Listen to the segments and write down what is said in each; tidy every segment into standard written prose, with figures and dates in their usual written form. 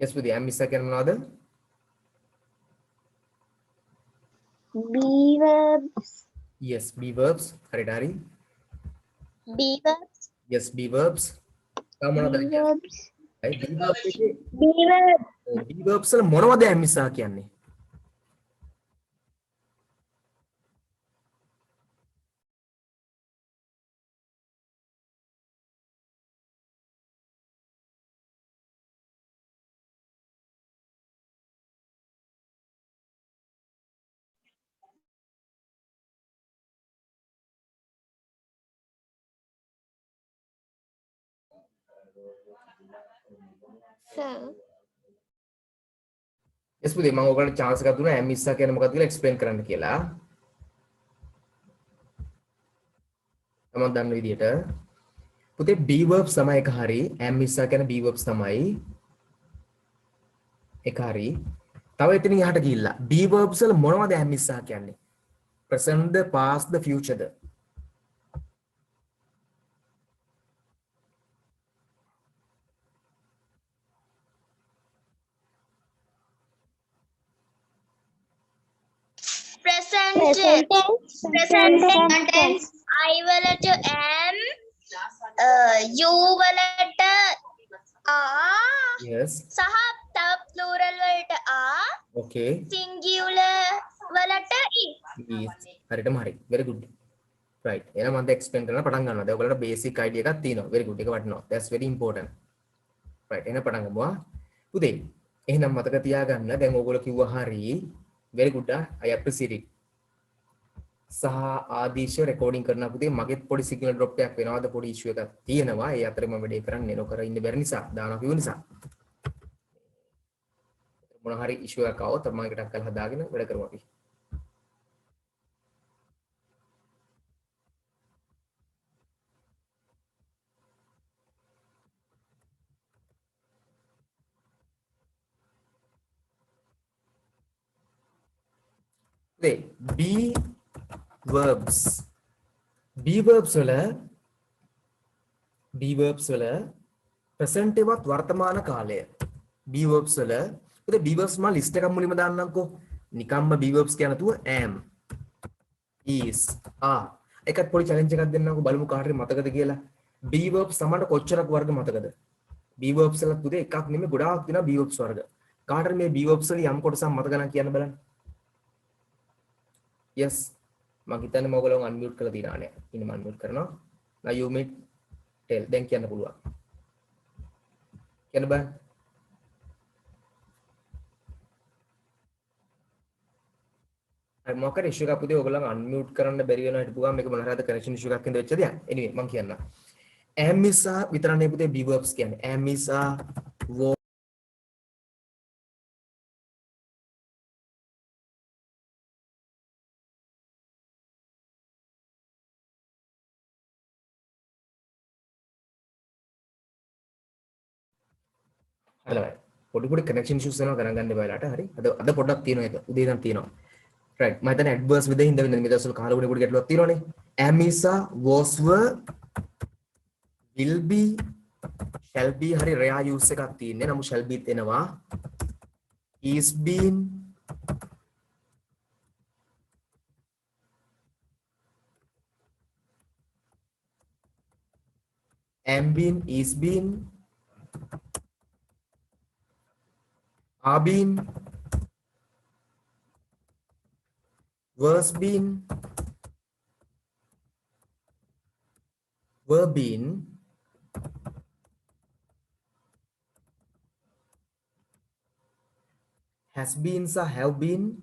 Yes පුතේ am ඉස්සා කියන්නේ මොනවද? be verbs, Yes be verbs. හරියට හරි. be verbs, Yes be verbs. තව මොනවද be කියන්නේ? verbs, be verbs එකේ be verbs, be verbs වල මොනවද am ඉස්සා කියන්නේ? sir, yes පුතේ මම ඔයගලන්ට chance එකක් දුන්නා am ඉස්සා කියන්නේ මොකක්ද කියලා explain කරන්න කියලා. තමන් දන්න විදිහට පුතේ be verbs තමයි එක හරි am ඉස්සා කියන be verbs තමයි එක හරි. තව එතනින් එහාට ගිහිල්ලා be verbs වල මොනවද am ඉස්සා කියන්නේ? present the past the future the? present present tense, tense, I වලට am, you වලට are, yes සහ තව plural වලට are, okay singular වලට is. is හරියටම හරි very good right එහෙනම් මම explain කරන්න පටන් ගන්නවා දැන් ඔයගලට basic idea එකක් තියෙනවා very good එක වටිනවා that's very important right එහෙනම් පටන් ගමු පුතේ එහෙනම් මතක තියාගන්න දැන් ඔයගොල්ලෝ කිව්වා හරි very good I appreciate it සහ ආදීශ රෙකෝඩින් කරන පුතේ මගෙත් පොඩි සිග්නල් ඩ්‍රොප් එකක් වෙනවාද පොඩි ඉෂුව එකක් තියෙනවා ඒ අතරේ මම වැඩේ කරන්නේ නොකර ඉන්න බැරි නිසා දානවා කිව්ව නිසා මොන හරි ඉෂුව එකක් ආවොත් මම ඒකට අක්කල් හදාගෙන වැඩ කරමු අපි පුතේ be verbs be verbs වල present එකවත් වර්තමාන කාලය be verbs වල පුතේ be verbs මම list එකක් මුලින්ම දාන්නම්කෝ නිකම්ම be verbs කියන තුව am is are එකත් පොඩි challenge එකක් දෙන්නම්කෝ බලමු කාට හරි මතකද කියලා be verbs සමහරට කොච්චරක් වර්ග මතකද be verbs වල පුතේ එකක් නෙමෙයි ගොඩාක් තියෙනවා be verbs වර්ග කාට හරි මේ be verbs වල යම් කොටසක් මතක නම් කියන්න බලන්න yes මම හිතන්නේ මම ඔයගොල්ලෝ unmute කරලා තියනවා නේ ඉන්න මම unmute කරනවා now you may tell දැන් කියන්න පුළුවන් කියන්න බෑ අර මොකද ඉෂුව එකක් පුතේ ඔයගොල්ලන් unmute කරන්න බැරි වෙනවා හිටපු ගමන් මේක මොන හරි අද connection issue එකක් හින්දා වෙච්ච දෙයක් anyway මම කියන්න am is are විතරනේ පුතේ be verbs කියන්නේ am is are was හරිද පොඩි connection issues වෙනවා ගණන් ගන්න බයලාට හරි අද පොඩ්ඩක් තියෙනවා ඒක උදේ ඉඳන් තියෙනවා right මම හිතන්නේ adverse විදිහින් හින්දා වෙන මේ දවස්වල කාලවුනේ පොඩි ගැටලුවක් තියෙනවානේ am is are was were will be shall be හරි rare use එකක් තියෙන්නේ නමුත් shall be එනවා is been am been is been are been was been were been has been sir have been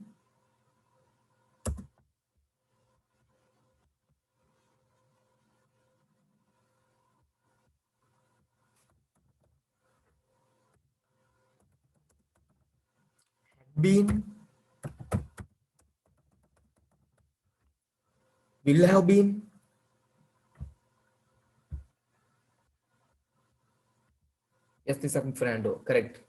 been will have been yes this is Fernando correct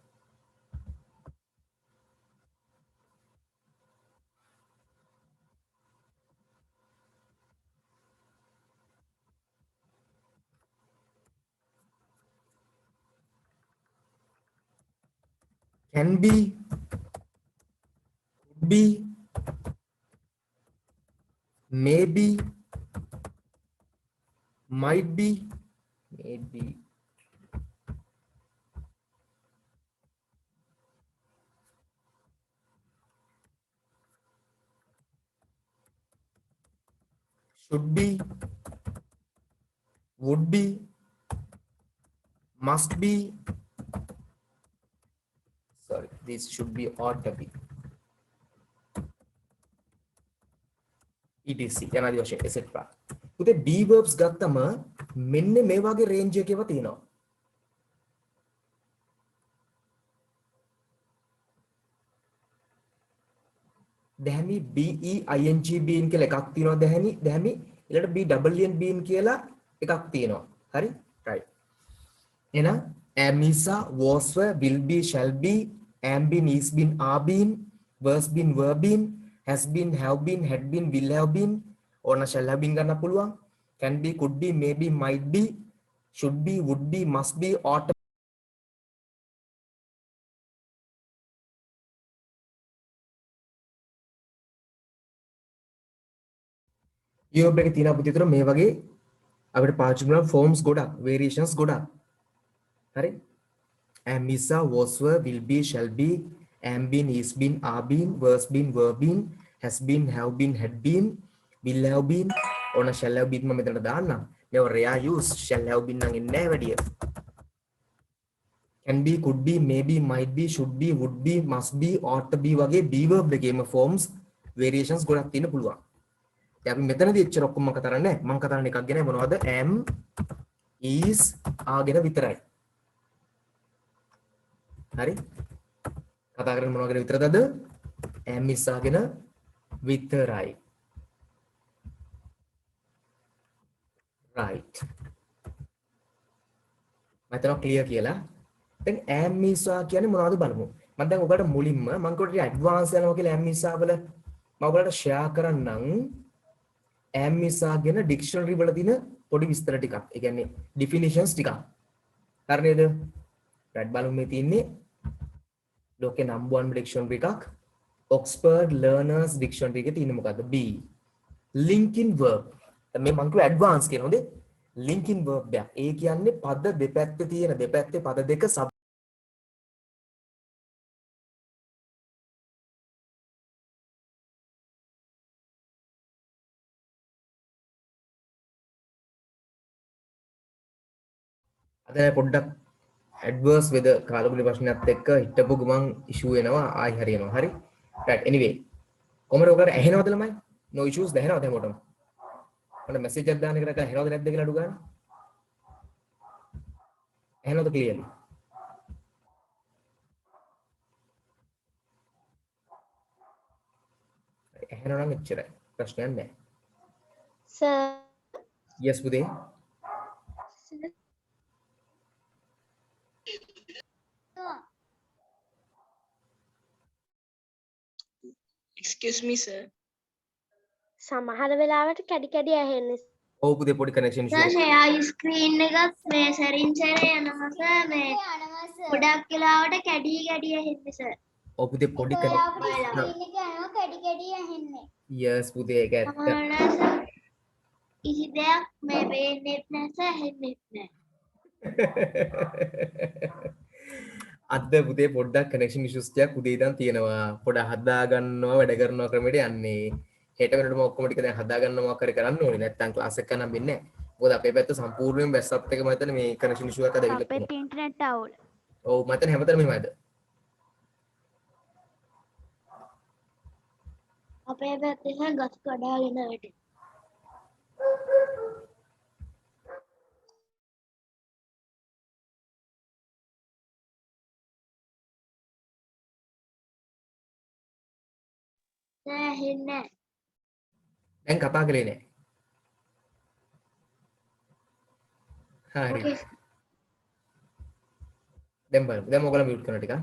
can be, could be, maybe, might be, maybe, should be, would be, must be, sorry, this should be, ought to be, etc. යනාදී වශයෙන් etc. පුතේ be verbs ගත්තම මෙන්න මේ වගේ Range එකේව තියෙනවා. දැහැමි be ing been කියලා එකක් තියෙනවා. දැහැමි ඊළඟට be double n been කියලා එකක් තියෙනවා. හරි? right. එහෙනම් am is was were will be shall be am been is been are been was been were been has been have been had been will have been ඕන shall have been ගන්න පුළුවන්. can be could be maybe might be should be would be must be ought to be එකේ තියෙන පුතේ මේ වගේ අපිට පාවිච්චි කරන forms ගොඩක් variations ගොඩක්. හරි? am is was were will be shall be am been is been are been was been were been has been have been had been will have been ඕන shall have been මම මෙතනට දාන්නම්. මේව rare use shall have been නම් ඉන්නේ නැහැ වැඩිය. can be could be maybe might be should be would be must be ought to be වගේ be verb එකේම forms variations ගොඩක් තියෙන්න පුළුවන්. දැන් අපි මෙතනදී එච්චර ඔක්කොම කතා කරන්නේ නැහැ. මම කතා කරන එකක් ගැන මොනවද? am is are ගැන විතරයි. හරි? කතා කරන්නේ මොනවා ගැන විතරද? am is are ගැන විතරයි. right. මතන ක්ලියර් කියලා. දැන් am is are කියන්නේ මොනවද බලමු. මම දැන් ඔයාලට මුලින්ම මම කොට ඇඩ්වාන්ස් යනවා කියලා am is are වල මම ඔයාලට ෂෙයා කරන්නම්. am is are ගැන ඩික්ෂනරි වල තියෙන පොඩි විස්තර ටිකක්. ඒ කියන්නේ definitions ටිකක්. හරි නේද? right බලමු මේ තියෙන්නේ ලෝකේ number 1 dictionary එකක්. Oxford Learners Dictionary එකේ තියෙන මොකද්ද? B. linking verb. මේ මං කිව්ව ඇඩ්වාන්ස් කියන හොඳේ. linking verb එක. ඒ කියන්නේ පද දෙපැත්තේ තියෙන දෙපැත්තේ පද දෙක sub අද පොඩ්ඩක් adverse weather කාලගුණ ප්‍රශ්නයත් එක්ක හිටපු ගමන් issue වෙනවා ආයි හරියනවා. හරි? right anyway කොහමද ඔකට ඇහෙනවද ළමයි? no issues දැනෙනවද හැමෝටම? මට message එකක් දාන්න කියලා ඇහෙනවද නැද්ද කියලා අඩු ගන්න. ඇහෙනවද clearly? ඇහෙනවා නම් එච්චරයි. ප්‍රශ්නයක් නැහැ. Sir. yes පුතේ. Excuse me, sir. සමහර වෙලාවට කැඩි කැඩි ඇහෙන්නේ. ඔව් පුතේ පොඩි connection issue. Sir, share screen එකක් මේ සරින් සරේ යනවා sir මේ ගොඩක් වෙලාවට කැඩි කැඩි ඇහෙන්නේ sir. ඔව් පුතේ පොඩි connection screen එක යනවා කැඩි කැඩි ඇහෙන්නේ. yes පුතේ ඒක ඇත්ත. කිසි දෙයක් මේ වෙන්නේ නැස ඇහෙන්නේ නැහැ. අද පුතේ පොඩ්ඩක් connection issues ටිකක් උදේ ඉඳන් තියෙනවා. පොඩ හදා ගන්නවා වැඩ කරනවා ක්‍රමයට යන්නේ. හෙට වෙනකොටම ඔක්කොම ටික දැන් හදා ගන්න මොකක් හරි කරන්න ඕනේ. නැත්තම් ක්ලාස් එක නම් වෙන්නේ නැහැ. මොකද අපේ පැත්ත සම්පූර්ණයෙන්ම වැස්සත් එක මම හිතන්නේ මේ connection issue එකක් අද ඇවිල්ලා අපේ ඉන්ටර්නෙට් අවුල්. ඔව් මම හිතන්නේ හැමතැනම මෙහෙමයිද? අපේ පැත්තේ ගස් කඩාගෙන වැටෙනවා. ඇහෙන්නේ දැන් කතා කළේ නැහැ. හරි. Okay. දැන් බලමු. දැන් ඔයගොල්ලෝ මියුට් කරන ටික.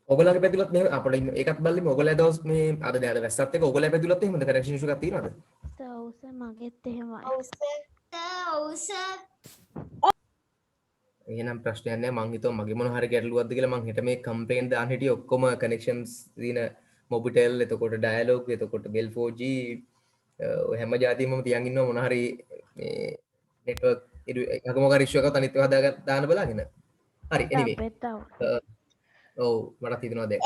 ඔයගොල්ලෝගේ පැතුලත් මේ අපිට ඒකත් බලන්න ඔයගොල්ලෝ දවස් මේ අද දැන් අද වැස්සත් එක ඔයගොල්ලෝ පැතුලත් එහෙමද කනෙක්ෂන් ඉෂුව එකක් තියෙනවද? සවුස මගෙත් එහෙමයි. ඔව් සර්. එහෙනම් ප්‍රශ්නයක් නැහැ මං හිතුවා මගේ මොන හරි ගැටලුවක්ද කියලා මං හිත මේ කම්ප්ලේන්ට් දාන්න හිටියේ ඔක්කොම කනෙක්ෂන්ස් දින මොබිටෙල් එතකොට ඩයලොග් එතකොට බෙල් 4G ඔය හැම જાතියෙම තියන් ඉන්නවා මොන හරි මේ නෙට්වර්ක් එකක මොකක් හරි ඉෂුව එකක් අනිත් ඒවා දාන්න බලාගෙන හරි anyway ඔව් මට හිතෙනවා දැන්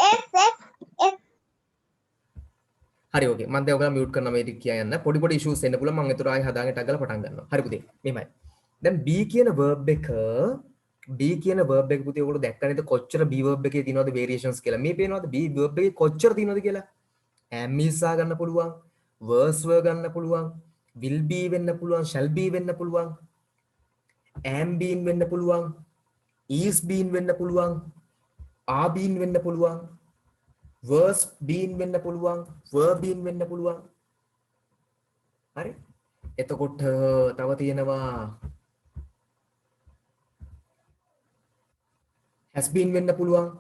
හරි ඕකේ මම දැන් ඔයගොල්ලෝ මියුට් කරනවා මේ ටික කියන්න පොඩි පොඩි ඉෂුස් එන්න පුළුවන් මම ඒතර ආයෙ හදාගෙන ටක් ගාලා පටන් ගන්නවා හරි පුතේ මෙහෙමයි දැන් B කියන verb එක පුතේ ඔයගොල්ලෝ දැක්ක නේද කොච්චර B verb එකේ තියෙනවද variations කියලා මේ පේනවද B verb එකේ කොච්චර තියෙනවද කියලා am is ආ ගන්න පුළුවන් was were ගන්න පුළුවන් will be වෙන්න පුළුවන් shall be වෙන්න පුළුවන් am been වෙන්න පුළුවන් is been වෙන්න පුළුවන් are been වෙන්න පුළුවන් was been වෙන්න පුළුවන් were been වෙන්න පුළුවන් හරි එතකොට තව තියෙනවා has been වෙන්න පුළුවන්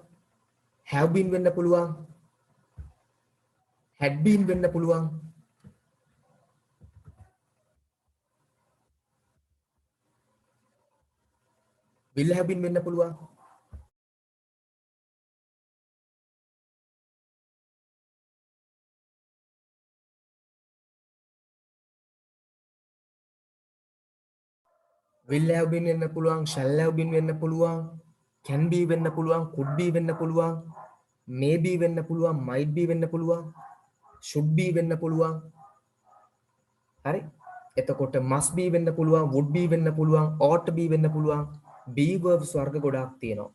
have been වෙන්න පුළුවන් had been වෙන්න පුළුවන් will have been වෙන්න පුළුවන් will have been වෙන්න පුළුවන් shall have been වෙන්න පුළුවන් can be වෙන්න පුළුවන් could be වෙන්න පුළුවන් may be වෙන්න පුළුවන් might be වෙන්න පුළුවන් should be වෙන්න පුළුවන් හරි එතකොට must be වෙන්න පුළුවන් would be වෙන්න පුළුවන් ought to be වෙන්න පුළුවන් be verbs වර්ග ගොඩාක් තියෙනවා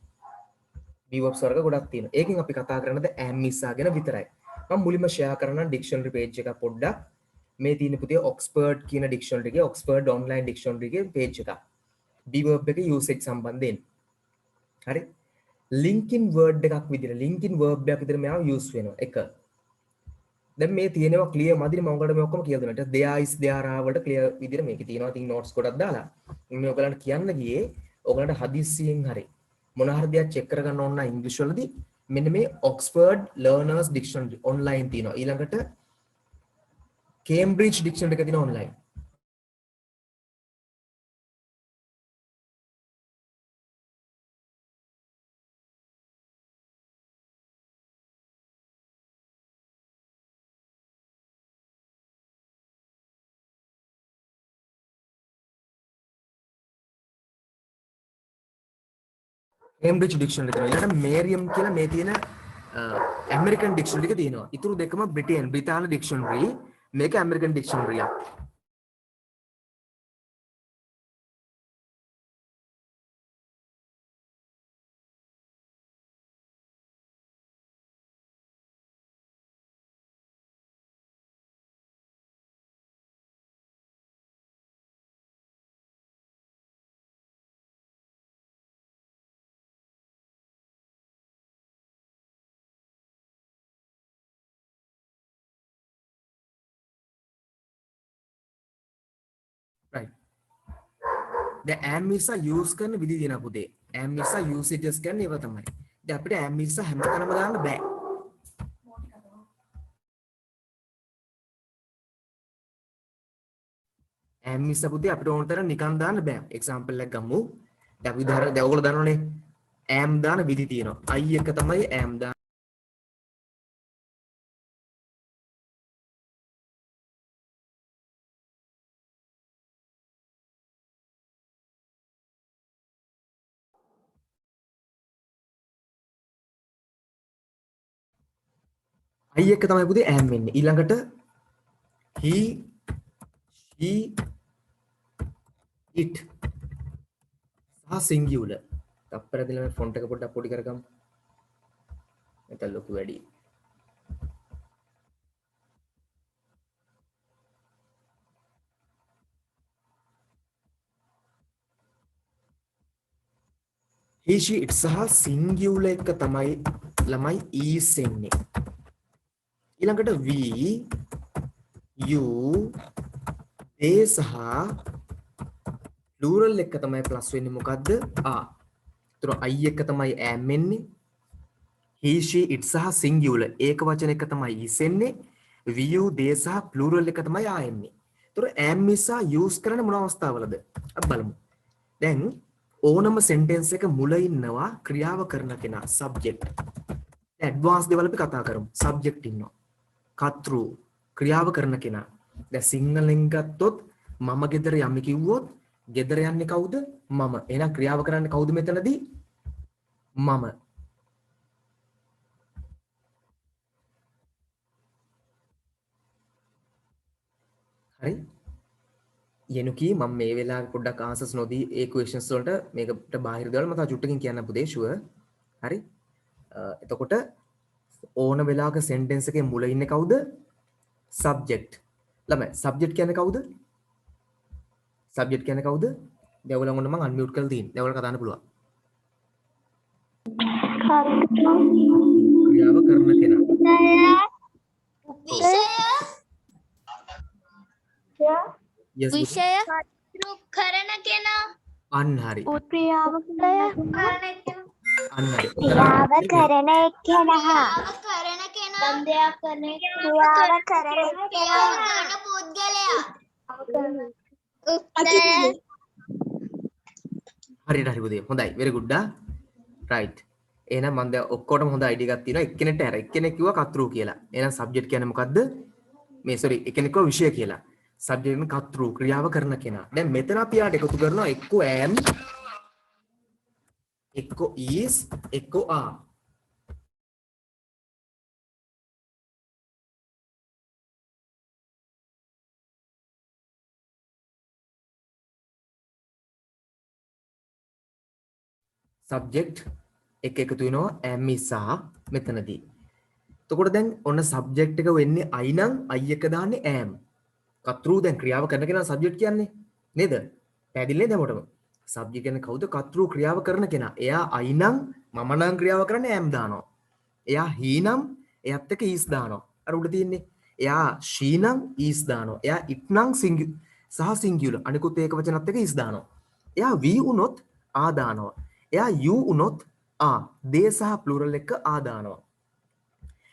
be verbs වර්ග ගොඩාක් තියෙනවා ඒකෙන් අපි කතා කරන්නේ am is ගැන විතරයි මම මුලින්ම ෂෙයා කරනවා ඩික්ෂනරි පේජ් එක පොඩ්ඩක් මේ තියෙන පුතේ ඔක්ස්ෆර්ඩ් කියන ඩික්ෂනරි එකේ ඔක්ස්ෆර්ඩ් ඔන්ලයින් ඩික්ෂනරි එකේ පේජ් එක be verb එකේ usage සම්බන්ධයෙන් හරි linking word එකක් විදිහට linking verb එකක් විදිහට මෙයා use වෙනවා එක දැන් මේ තියෙනවා clear මදිනේ මම ඔයාලට මේ ඔක්කොම කියලා දෙනවා ඊට there is there are වලට clear විදිහට මේකේ තියෙනවා ඉතින් notes කොටක් දාලා මේ ඔයාලන්ට කියන්න ගියේ ඔයාලන්ට හදිස්සියෙන් හරි මොන හරි දෙයක් check කරගන්න ඕන නම් ඉංග්‍රීසි වලදී මෙන්න මේ Oxford Learners Dictionary online තියෙනවා ඊළඟට Cambridge Dictionary එක තියෙනවා online Cambridge Dictionary තියෙනවා. ඊළඟට Merriam කියලා මේ තියෙන American Dictionary එක තියෙනවා. ඊටු දෙකම බ්‍රිතාන්‍ය Dictionary. මේක American Dictionary එකක්. right දැන් am is use කරන විදිහ දෙනවා පුතේ am is usages කරන ඒවා තමයි දැන් අපිට am is හැමතැනම දාන්න බෑ am is පුතේ අපිට ඕන තරම් නිකන් දාන්න බෑ example එකක් ගමු දැන් අපි දැන් ඔයගොල්ලෝ දන්නවනේ am දාන විදි තියෙනවා I එක තමයි am දාන I එක තමයි පුතේ am වෙන්නේ ඊළඟට he she it සහ singular තප්පර දෙලා මේ ෆොන්ට් එක පොඩ්ඩක් පොඩි කරගමු නැත්නම් ලොකු වැඩි he she it සහ singular එක තමයි ළමයි is එන්නේ ඊළඟට we you they සහ plural එක තමයි plus වෙන්නේ මොකද්ද are. ඒතර I එක තමයි am එන්නේ. he she it සහ singular ඒක වචන එක තමයි is එන්නේ. we you they සහ plural එක තමයි are එන්නේ. ඒතර am is use කරන්නේ මොන අවස්ථාවලද? අපි බලමු. දැන් ඕනම sentence එක මුල ඉන්නවා ක්‍රියාව කරන කෙනා subject. advanced level අපි කතා කරමු. subject ඉන්නවා. cut through ක්‍රියාව කරන කෙනා. දැන් සිංහලෙන් ගත්තොත් මම ගෙදර යමි කිව්වොත් ගෙදර යන්නේ කවුද? මම. එහෙනම් ක්‍රියාව කරන්නේ කවුද මෙතනදී? මම. හරි? යනුකී මම මේ වෙලාවේ පොඩ්ඩක් ආන්සර්ස් නොදී ඒ questions වලට මේකට බාහිර දේවල් මම තා චුට්ටකින් කියන්න පුතේ sure. හරි? එතකොට ඕන වෙලාවක sentence එකේ මුල ඉන්නේ කවුද? subject. ළමයි subject කියන්නේ කවුද? subject කියන්නේ කවුද? දැන් ඔයගොල්ලෝ මම unmute කරලා තියෙන්නේ. දැන් ඔයගොල්ලෝ කතා කරන්න පුළුවන්. ක්‍රියාව කරන කෙනා. Yes. විෂය කරන කෙනා අන්න හරි. ක්‍රියාවකය අන්න හරි. ක්‍රියාව කරන එක්කෙනා කරන කෙනා දෙයක් කරන ක්‍රියාව කරන කරන පුද්ගලයා හරියට හරි පුතේ. හොඳයි. very good ah. right. එහෙනම් මම දැන් ඔක්කොටම හොඳ idea එකක් තියෙනවා. එක්කෙනෙක්ට අර එක්කෙනෙක් කිව්වා කතරු කියලා. එහෙනම් subject කියන්නේ මොකද්ද? මේ sorry එක්කෙනෙක් කිව්වා විෂය කියලා. subject එක කතරු ක්‍රියාව කරන කෙනා. දැන් මෙතන අපි යාට එකතු කරනවා එක්ක am එක්ක is එක්ක are. subject එක එකතු වෙනවා am is are මෙතනදී. එතකොට දැන් ඔන්න subject එක වෙන්නේ I නම් I එක දාන්නේ am. කතරු දැන් ක්‍රියාව කරන කෙනා subject කියන්නේ නේද? පැහැදිලි නේද හැමෝටම? subject කියන්නේ කවුද? කතරු ක්‍රියාව කරන කෙනා. එයා I නම් මම නම් ක්‍රියාව කරන්නේ am දානවා. එයා he නම් එයත් එක්ක is දානවා. අර උඩ තියෙන්නේ. එයා she නම් is දානවා. එයා it නම් singular අනිකුත් ඒක වචනත් එක්ක is දානවා. එයා we උනොත් are දානවා. එයා you උනොත් are. they සහ plural එක are දානවා.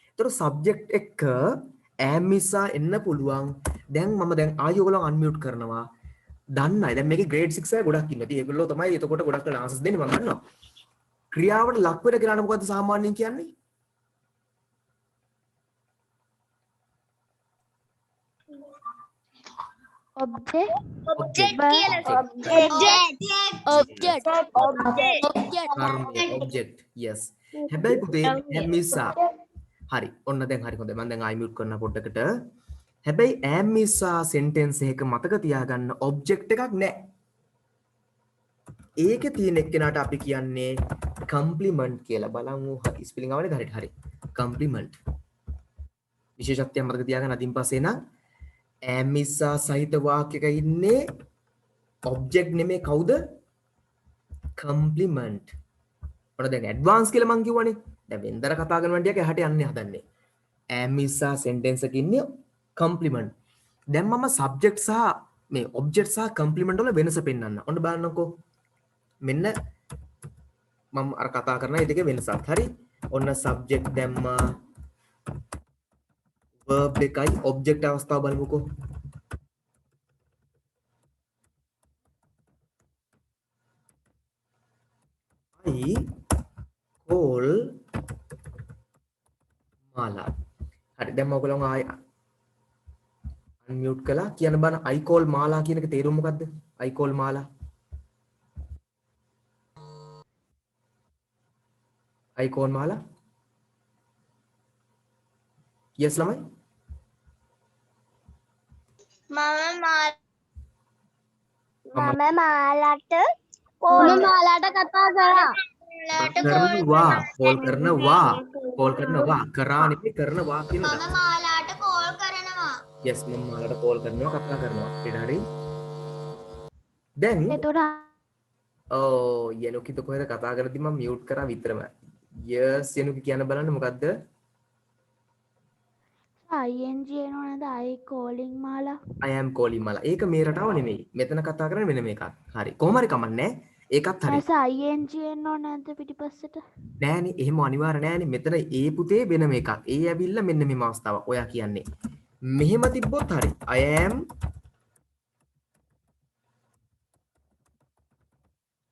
ඒතර subject එක am is are එන්න පුළුවන්. දැන් මම දැන් ආයෙ ඔයගොල්ලෝ unmute කරනවා. දන්නයි. දැන් මේකේ grade 6 අය ගොඩක් ඉන්නවා. ඉතින් ඒගොල්ලෝ තමයි එතකොට ගොඩක් answers දෙන්නේ මම දන්නවා. ක්‍රියාවට ලක් වෙන කෙනාට මොකද්ද සාමාන්‍යයෙන් කියන්නේ? object object කියලා object yes. හැබැයි පුතේ am is are හරි. ඔන්න දැන් හරි හොඳයි. මම දැන් ආයි mute කරන පොඩ්ඩකට. හැබැයි am is are sentence එක මතක තියාගන්න object එකක් නැහැ. ඒකේ තියෙන එක්කෙනාට අපි කියන්නේ complement කියලා. බලමු ස්පෙලිං ආවනේ හරියට හරි. complement. විශේෂත්වයක් මතක තියාගන්න අදින් පස්සේ නම් am is are සහිත වාක්‍යයක ඉන්නේ object නෙමෙයි කවුද? complement. ඔන්න දැන් advance කියලා මං කිව්වනේ. දැන් වෙන්දර කතා කරන වන්ටියක් එහාට යන්නේ හදන්නේ. am is are sentence එකේ ඉන්නේ complement. දැන් මම subject සහ මේ object සහ complement වල වෙනස පෙන්වන්න. ඔන්න බලන්නකෝ. මෙන්න මම අර කතා කරන ඒ දෙකේ වෙනසක්. හරි. ඔන්න subject දැම්මා. verb එකයි object අවස්ථාව බලමුකෝ. I call මාලා. හරි දැන් මම ඔයගොල්ලෝ ආයි unmute කළා. කියන්න බෑ I call මාලා කියන එක තේරුම මොකද්ද? I call මාලා. I call මාලා. yes ළමයි. මම මාලාට කතා කරා. කරනවා කරා නෙමෙයි කරනවා කියන එක. මම මාලාට කෝල් කරනවා. yes මම මාලාට කෝල් කරනවා කතා කරනවා. ඊට හරි. දැන් එතකොට යනුකිත කොහෙද කතා කරද්දි මම මියුට් කරා විතරම. yes යනුකි කියන්න බලන්න මොකද්ද? ing එනවා නේද? I calling මාලා. I am calling මාලා. ඒක මේ රටාව නෙමෙයි. මෙතන කතා කරන්නේ වෙන මේකක්. හරි. කොහොම හරි කමන්නේ. ඒකත් හරි. ing එනවා නැද්ද පිටිපස්සට? නෑනේ එහෙම අනිවාර්ය නෑනේ. මෙතන ඒ පුතේ වෙන මේකක්. ඒ ඇවිල්ලා මෙන්න මේ අවස්ථාවක්. ඔයා කියන්නේ. මෙහෙම තිබ්බොත් හරි. I am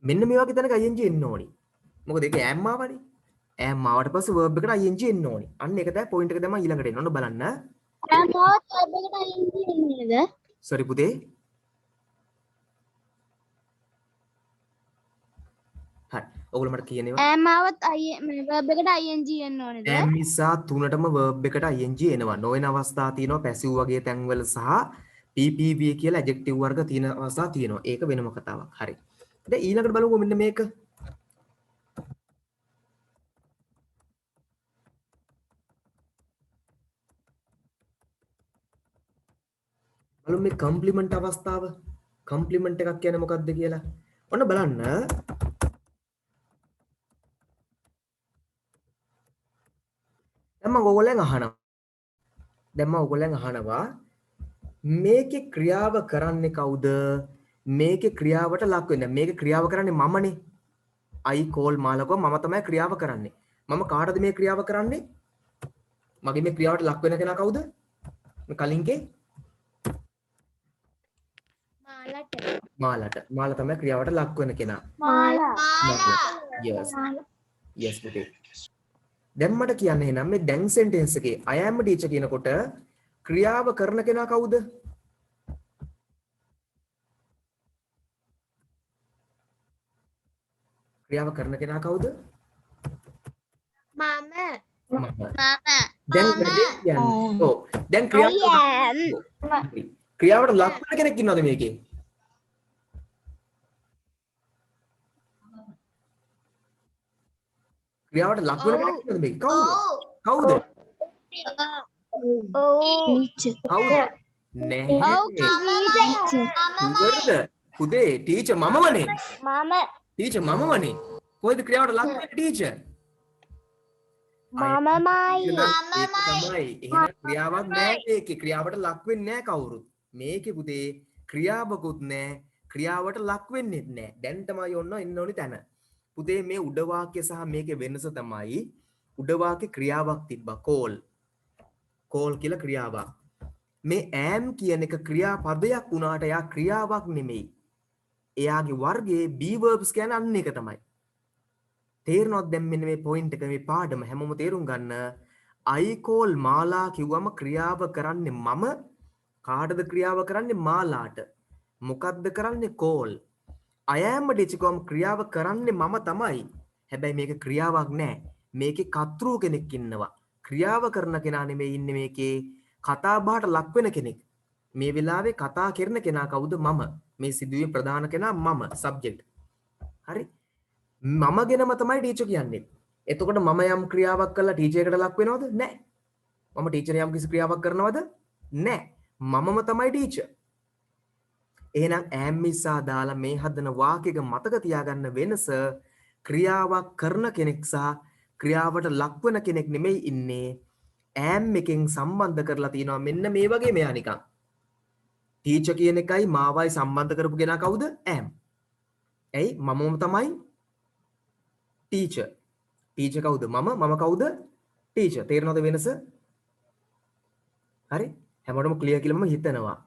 මෙන්න මේ වගේ තැනක ing එන්න ඕනි. මොකද ඒක am ආවනේ. am ආවට පස්සේ verb එකට ing එන්න ඕනි. අන්න ඒක තමයි point එක තමයි ඊළඟට එන්න. ඔන්න බලන්න. sorry පුතේ. හරි. ඔයගොල්ලෝ මට කියනවා ඇමාවත් verb එකට ing එන්න ඕනේද? am නිසා තුනටම verb එකට ing එනවා. නොවන අවස්ථා තියෙනවා passive වගේ තැන්වල සහ ppv කියලා adjective වර්ග තියෙන අවස්ථා තියෙනවා. ඒක වෙනම කතාවක්. හරි. දැන් ඊළඟට බලමු මෙන්න මේක. බලමු මේ කම්ප්ලිමන්ට් අවස්ථාව. කම්ප්ලිමන්ට් එකක් කියන්නේ මොකක්ද කියලා. ඔන්න බලන්න. දැන් මම ඔයගොල්ලන් අහනවා මේකේ ක්‍රියාව කරන්නේ කවුද? මේකේ ක්‍රියාවට ලක් වෙන්නේ. මේකේ ක්‍රියාව කරන්නේ මමනේ. I call මාලකෝ මම තමයි ක්‍රියාව කරන්නේ. මම කාටද මේ ක්‍රියාව කරන්නේ? මගේ මේ ක්‍රියාවට ලක් වෙන කෙනා කවුද? මේ කලින්ගේ මාලට. මාලා තමයි ක්‍රියාවට ලක් වෙන කෙනා. yes yes පුතේ. දැන් මට කියන්න එහෙනම් මේ දැන් sentence එකේ I am a teacher කියනකොට ක්‍රියාව කරන කෙනා කවුද? ක්‍රියාව කරන කෙනා කවුද? මම. දැන් කියන්නේ ඔව් දැන් ක්‍රියාවට ලක් වෙන කෙනෙක් ඉන්නවද මේකේ? ක්‍රියාවට ලක් වෙන කෙනෙක් ඉන්නවද මේකේ? කවුද? කවුද? කවුද? නැහැ. පුතේ ටීචර් මමමනේ. ටීචර් මමමනේ. කොයිද ක්‍රියාවට ලක් වෙන්නේ ටීචර්? තමයි. එහෙනම් ක්‍රියාවක් නැහැ මේකේ. ක්‍රියාවට ලක් වෙන්නේ නැහැ කවුරුත්. මේකේ පුතේ ක්‍රියාවකුත් නැහැ. ක්‍රියාවට ලක් වෙන්නේත් නැහැ. දැන් තමයි ඔන්න එන්න ඕනි තැන. පුතේ මේ උඩ වාක්‍ය සහ මේකේ වෙනස තමයි උඩ වාක්‍ය ක්‍රියාවක් තිබ්බා call. call කියලා ක්‍රියාවක්. මේ am කියන එක ක්‍රියාපදයක් වුණාට එයා ක්‍රියාවක් නෙමෙයි. එයාගේ වර්ගයේ be verbs කියන්නේ අන්න එක තමයි. තේරෙනවද දැන් මෙන්න මේ point එක මේ පාඩම හැමෝම තේරුම් ගන්න. I call මාලා කිව්වම ක්‍රියාව කරන්නේ මම. කාටද ක්‍රියාව කරන්නේ? මාලාට. මොකද්ද කරන්නේ? call. I am a teacher කිව්වම ක්‍රියාව කරන්නේ මම තමයි. හැබැයි මේක ක්‍රියාවක් නෑ. මේකේ කර්තෘ කෙනෙක් ඉන්නවා. ක්‍රියාව කරන කෙනා නෙමෙයි ඉන්නේ මේකේ. කතා බහට ලක් වෙන කෙනෙක්. මේ වෙලාවේ කතා කරන කෙනා කවුද? මම. මේ සිදුවීම ප්‍රධාන කෙනා මම subject. හරි? මම ගැනම තමයි ටීචර් කියන්නේ. එතකොට මම යම් ක්‍රියාවක් කළා ටීචර් එකට ලක් වෙනවද? නැහැ. මම ටීචර් යම් කිසි ක්‍රියාවක් කරනවද? නැහැ. මමම තමයි ටීචර්. එහෙනම් am නිසා දාලා මේ හදන වාක්‍යයක මතක තියාගන්න වෙනස ක්‍රියාවක් කරන කෙනෙක් සහ ක්‍රියාවට ලක් වෙන කෙනෙක් නෙමෙයි ඉන්නේ. am එකෙන් සම්බන්ධ කරලා තිනවා මෙන්න මේ වගේ මෙයා නිකන්. ටීචර් කියන එකයි මාවයි සම්බන්ධ කරපු කෙනා කවුද? am. ඇයි? මමම තමයි ටීචර්. ටීචර් කවුද? මම කවුද? ටීචර්. තේරෙනවද වෙනස? හරි? හැමෝටම ක්ලියර් කියලා මම හිතනවා.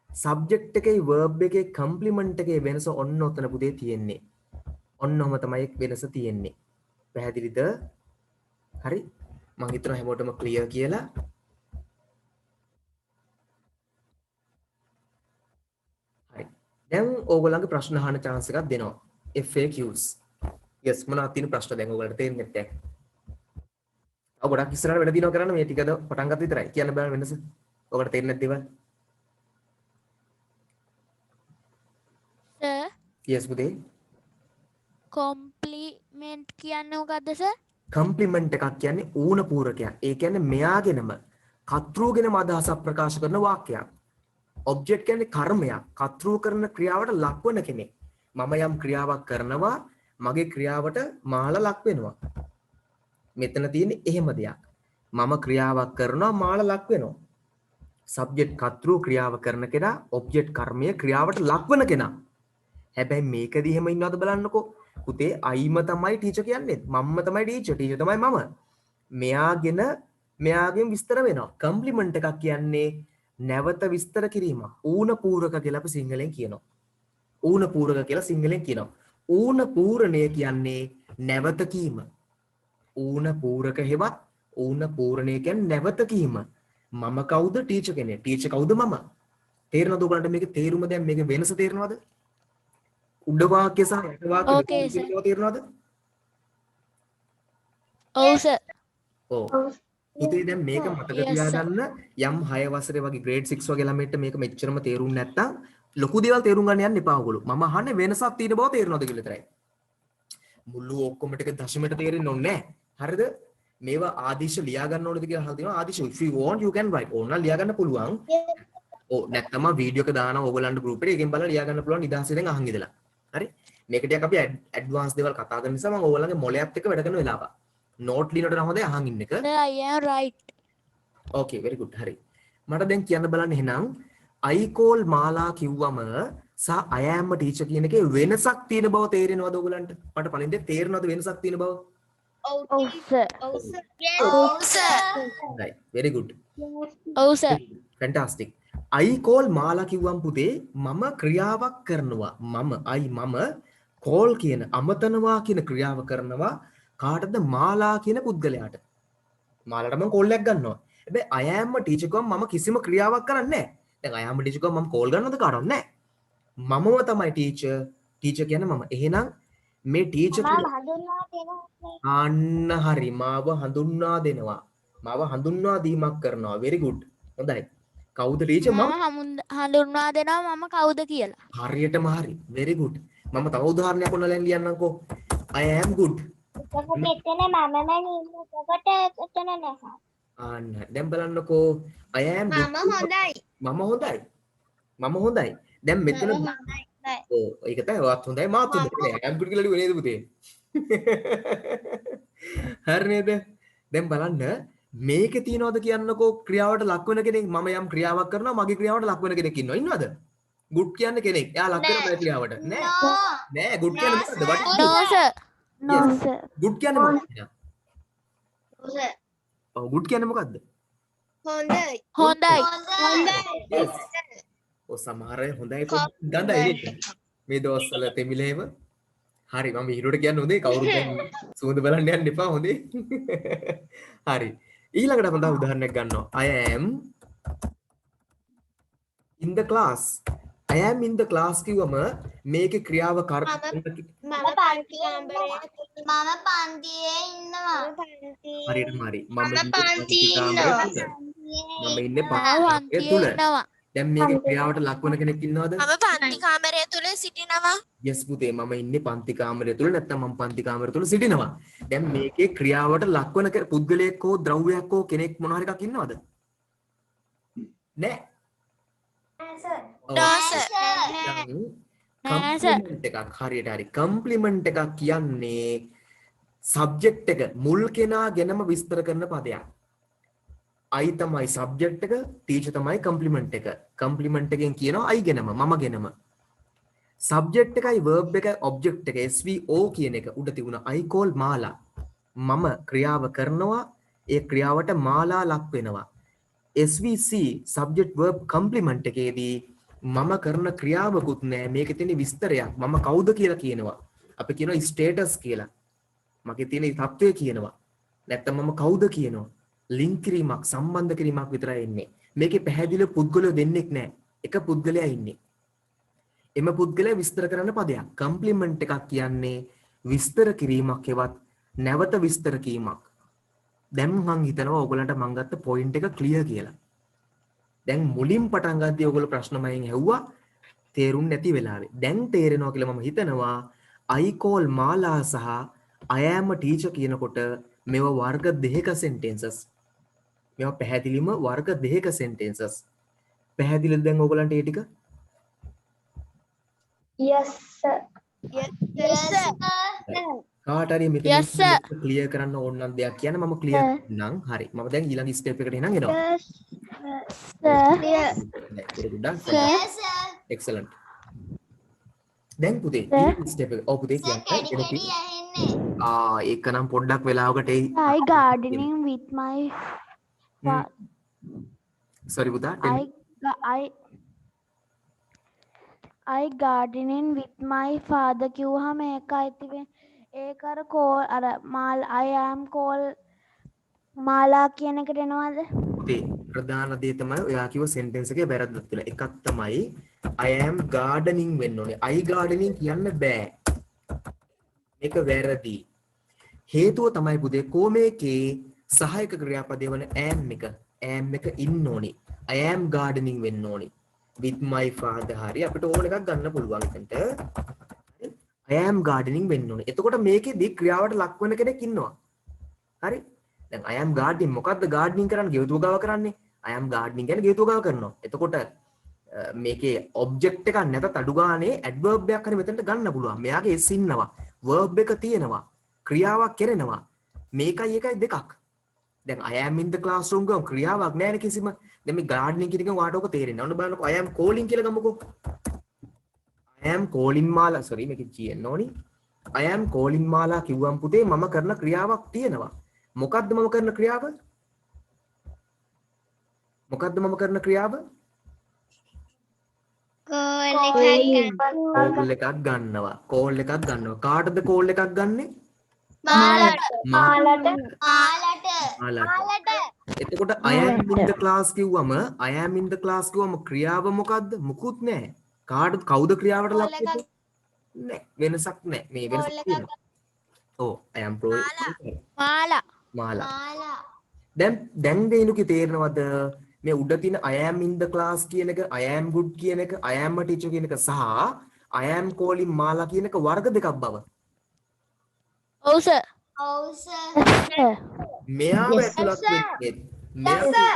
සබ්ජෙක්ට් එකේ verb එකේ කම්ප්ලිමන්ට් එකේ වෙනස ඔන්න ඔතන පුතේ තියෙන්නේ. ඔන්නෝම තමයි වෙනස තියෙන්නේ. පැහැදිලිද? හරි? මම හිතනවා හැමෝටම ක්ලියර් කියලා. හරි. දැන් ඕගොල්ලන්ගේ ප්‍රශ්න අහන්න chance එකක් දෙනවා. FAQs. yes මොනවද තියෙන ප්‍රශ්න දැන් ඔයගොල්ලන්ට තේරෙන්නේ නැත්නම්. ඔය ගොඩක් ඉස්සරහට වැඩ දිනව කරන්න මේ ටිකද පටන් ගත්ත විතරයි. කියන්න බෑ වෙනස. ඔයගොල්ලන්ට තේරෙන්නේ නැති දේවල්. සර් yes පුතේ. කොම්ප්ලිමන්ට් කියන්නේ මොකද්ද සර්? කම්ප්ලිමන්ට් එකක් කියන්නේ ඌණ පූරකයක්. ඒ කියන්නේ මෙයාගෙනම කර්තෘගෙනම අදහසක් ප්‍රකාශ කරන වාක්‍යයක්. ඔබ්ජෙක්ට් කියන්නේ කර්මයක්. කර්තෘ කරන ක්‍රියාවට ලක්වන කෙනෙක්. මම යම් ක්‍රියාවක් කරනවා මගේ ක්‍රියාවට මාලා ලක් වෙනවා. මෙතන තියෙන්නේ එහෙම දෙයක්. මම ක්‍රියාවක් කරනවා මාලා ලක් වෙනවා. සබ්ජෙක්ට් කර්තෘ ක්‍රියාව කරන කෙනා ඔබ්ජෙක්ට් කර්මය ක්‍රියාවට ලක්වන කෙනා. හැබැයි මේකදී එහෙම ඉන්නවද බලන්නකෝ. පුතේ අයිම තමයි ටීචර් කියන්නේ. මම්ම තමයි ටීචර්. ටීචර් තමයි මම. මෙයාගෙන් විස්තර වෙනවා. කම්ප්ලිමන්ට් එකක් කියන්නේ නැවත විස්තර කිරීමක්. ඌණ පූරක කියලා අපි සිංහලෙන් කියනවා. ඌණ පූරක කියලා සිංහලෙන් කියනවා. ඌන පූරණය කියන්නේ නැවත කීම. ඌන පූරක හෙවත් ඌන පූරණය කියන්නේ නැවත කීම. මම කවුද? ටීචර් කෙනෙක්. ටීචර් කවුද? මම. තේරෙනවද ඔයගලන්ට මේකේ තේරුම දැන් මේකේ වෙනස තේරෙනවද? උඩ වාක්‍ය සහ යට වාක්‍ය Okay, sir. දෙකම තේරෙනවද? ඔව් සර්. ඔව්. පුතේ දැන් මේක මතක Yes, sir. තියාගන්න යම් 6 වසරේ වගේ grade 6 වගේ ළමයින්ට මේක මෙච්චරම තේරුම් නැත්තම් ලොකු දේවල් තේරුම් ගන්න යන්න එපා ඔයගොල්ලෝ. මම අහන්නේ වෙනසක් තියෙන බව තේරෙනවද කියලා විතරයි. මුළු ඔක්කොම ටික දශමයට තේරෙන්න ඕනේ නැහැ. හරිද? මේවා ආදේශ ලියා ගන්න ඕනද කියලා අහලා තියෙනවා. ආදේශ if you want you can write. ඕන නම් ලියා ගන්න පුළුවන්. ඔව් නැත්නම් වීඩියෝ එක දානවා ඕගොල්ලන්ට group එකේ. ඒකෙන් බලලා ලියා ගන්න පුළුවන් නිදහසෙන් අහන් ඉඳලා. හරි? මේක ටිකක් අපි ඇඩ්වාන්ස් දේවල් කතා කරන නිසා මම ඕගොල්ලන්ගේ මොලයත් එක්ක වැඩ කරන වෙලාව. නෝට් ලියනට නම් හොඳයි අහන් ඉන්න එක. Sir, I am right. Okay very good හරි. මට දැන් කියන්න බලන්න එහෙනම් I call මාලා කිව්වම සහ I am a teacher කියන එකේ වෙනසක් තියෙන බව තේරෙනවද ඔයගලන්ට? මට පළවෙනි දේ තේරෙනවද වෙනසක් තියෙන බව? ඔව් සර්. right very good ඔව් සර්. fantastic I call මාලා කිව්වම් පුතේ මම ක්‍රියාවක් කරනවා. මම call කියන අමතනවා කියන ක්‍රියාව කරනවා කාටද? මාලා කියන පුද්ගලයාට. මාලාට මම call එකක් ගන්නවා. හැබැයි I am a teacher ගම මම කිසිම ක්‍රියාවක් කරන්නේ නැහැ. දැන් I am a teacher ගම මම call ගන්නවද කාටවත් නැහැ. මමම තමයි teacher. teacher කියන්නේ මම. එහෙනම් මේ teacher අන්න හරි මාව හඳුන්වා දෙනවා. මාව හඳුන්වා දීමක් කරනවා. very good. හොඳයි. කවුද teacher? මම හඳුන්වා දෙනවා මම කවුද කියලා. හරියටම හරි. very good. මම තව උදාහරණයක් ඔන්නලෙන් ලියන්නම්කෝ. I am good. අන්න දැන් බලන්නකෝ I am good. මම හොඳයි. දැන් මෙතන ඔව් ඒක තමයි වත් හොඳයි මාත් හොඳයි. I am good කියලා ලියුවේ නේද පුතේ? හරි නේද? දැන් බලන්න මේකේ තියනවද කියන්නකෝ ක්‍රියාවට ලක් වෙන කෙනෙක්. මම යම් ක්‍රියාවක් කරනවා මගේ ක්‍රියාවට ලක් වෙන කෙනෙක් ඉන්නවද? good කියන්නේ කෙනෙක්. එයා ලක් වෙන මගේ ක්‍රියාවට. නෑ good කියන්නේ මොකද්ද? No sir. No sir. good කියන්නේ මොකක්ද? ඔව් good කියන්නේ මොකද්ද? හොඳයි. yes. ඔය සමහර අය හොඳයි ගඳයි නේද? මේ දවස්වල තෙමිලේව. හරි මම හිරුවට කියන්නේ හොඳේ කවුරුත් දැන් සුවඳ බලන්න යන්න එපා හොඳේ. හරි. ඊළඟට අපි තව උදාහරණයක් ගන්නවා. I am in the class. I am in the class කිව්වම මේකේ ක්‍රියාව හරියටම හරි. මම ඉන්නේ පන්තියේ තුල. දැන් මේකේ ක්‍රියාවට ලක් වෙන කෙනෙක් ඉන්නවද? මම පන්ති කාමරය තුල සිටිනවා. yes පුතේ මම ඉන්නේ පන්ති කාමරය තුල නැත්නම් මම පන්ති කාමරය තුල සිටිනවා. දැන් මේකේ ක්‍රියාවට ලක් වෙන පුද්ගලයෙක් හෝ ද්‍රව්‍යයක් හෝ කෙනෙක් මොන හරි එකක් ඉන්නවද? නෑ. කම්ප්ලිමන්ට් එකක් හරියට හරි කම්ප්ලිමන්ට් එකක් කියන්නේ සබ්ජෙක්ට් එක මුල් කෙනා ගැනම විස්තර කරන පදයක්. I තමයි සබ්ජෙක්ට් එක, ටීචර් තමයි කම්ප්ලිමන්ට් එක. කම්ප්ලිමන්ට් එකෙන් කියනවා I ගැනම, මම ගැනම. සබ්ජෙක්ට් එකයි verb එකයි object එක SVO කියන එක උඩ තිබුණා I call මාලා. මම ක්‍රියාව කරනවා, ඒ ක්‍රියාවට මාලා ලක් වෙනවා. SVC subject verb complement එකේදී මම කරන ක්‍රියාවකුත් නෑ මේකේ තියෙන විස්තරයක්. මම කවුද කියලා කියනවා. අපි කියනවා status කියලා. මගේ තියෙන තත්ත්වය කියනවා. නැත්තම් මම කවුද කියනවා. ලින්ක් කිරීමක් සම්බන්ධ කිරීමක් විතරයි ඉන්නේ. මේකේ පැහැදිලිව පුද්ගලයෝ දෙන්නෙක් නෑ. එක පුද්ගලයා ඉන්නේ. එම පුද්ගලයා විස්තර කරන පදයක්. කම්ප්ලිමන්ට් එකක් කියන්නේ විස්තර කිරීමක් හෙවත් නැවත විස්තර කිරීමක්. දැන් මං හිතනවා ඔයගලන්ට මං ගත්ත පොයින්ට් එක ක්ලියර් කියලා. දැන් මුලින් පටන් ගද්දී ඔයගොල්ලෝ ප්‍රශ්න මයෙන් ඇහුවා තේරුම් නැති වෙලාවේ. දැන් තේරෙනවා කියලා මම හිතනවා I call මාලා සහ I am a teacher කියනකොට මේවා වර්ග දෙකක sentences. මේවා පැහැදිලිම වර්ග දෙකක sentences. පැහැදිලිද දැන් ඔයගලන්ට ඒ ටික? Yes sir. කාට හරි මෙතන Yes, sir. ක්ලියර් කරන්න ඕන නම් දෙයක් කියන්න මම ක්ලියර් කරන්නම්. හරි. මම දැන් ඊළඟ ස්ටෙප් එකට එනං එනවා. Excellent. දැන් පුතේ ඊළඟ ස්ටෙප් එක. ඔව් පුතේ කියන්න. ඒක නම් පොඩ්ඩක් වෙලාවකට එයි. I gardening with my sorry පුතා. I I gardening with my father කිව්වහම ඒක අයිති ඒක අර කෝල් අර මාල් I am call මාලා කියන එකට එනවද? පුතේ ප්‍රධාන දේ තමයි ඔයා කිව්ව සෙන්ටෙන්ස් එකේ වැරද්දක් තියෙනවා. එකක් තමයි I am gardening වෙන්න ඕනේ. I gardening කියන්න බෑ. මේක වැරදි. හේතුව තමයි පුතේ කොමේකේ සහායක ක්‍රියාපදේ වන am එක ඉන්න ඕනේ. I am gardening වෙන්න ඕනේ. with my father හරි අපිට ඕන එකක් ගන්න පුළුවන් එතනට. I am gardening වෙන්න ඕනේ. එතකොට මේකෙදි ක්‍රියාවට ලක් වෙන කෙනෙක් ඉන්නවා. හරි? දැන් I am gardening මොකද්ද gardening කරන්නේ? ගෙවතුව ගාව කරන්නේ. I am gardening කියන්නේ ගෙවතුව ගාව කරනවා. එතකොට මේකේ object එකක් නැතත් අඩු ගානේ adverb එකක් හරි මෙතනට ගන්න පුළුවන්. මෙයාගේ s ඉන්නවා. verb එක තියෙනවා. ක්‍රියාවක් කරනවා. මේකයි එකයි දෙකක්. දැන් I am in the classroom ගම ක්‍රියාවක් නැහැ නේ කිසිම. දැන් මේ gardening කියන එක වාට ඔක තේරෙන්නේ නැහැ. ඔන්න බලන්නකෝ I am calling කියලා ගමුකෝ. I am calling මාලා sorry මේක කියන්න ඕනි. I am calling මාලා කිව්වම් පුතේ මම කරන ක්‍රියාවක් තියෙනවා. මොකද්ද මම කරන ක්‍රියාව? කෝල් එකක් ගන්නවා. කෝල් එකක් ගන්නවා. කාටද කෝල් එකක් ගන්නෙ? මාලට එතකොට I am in the class කිව්වම I am in the class කිව්වම ක්‍රියාව මොකද්ද? මුකුත් නැහැ. කවුද ක්‍රියාවට ලක් වෙන්නේ? නැහැ. වෙනසක් නැහැ. මේ වෙනසක් තියෙනවා. ඔව් I am මාලා. දැන් දේනුකේ තේරෙනවද? මේ උඩ තියෙන I am in the class කියන එක, I am good කියන එක, I am a teacher කියන එක සහ I am calling මාලා කියන එක වර්ග දෙකක් බව. ඔව් සර්. මෙයාව ඇතුළත් වෙන්නේ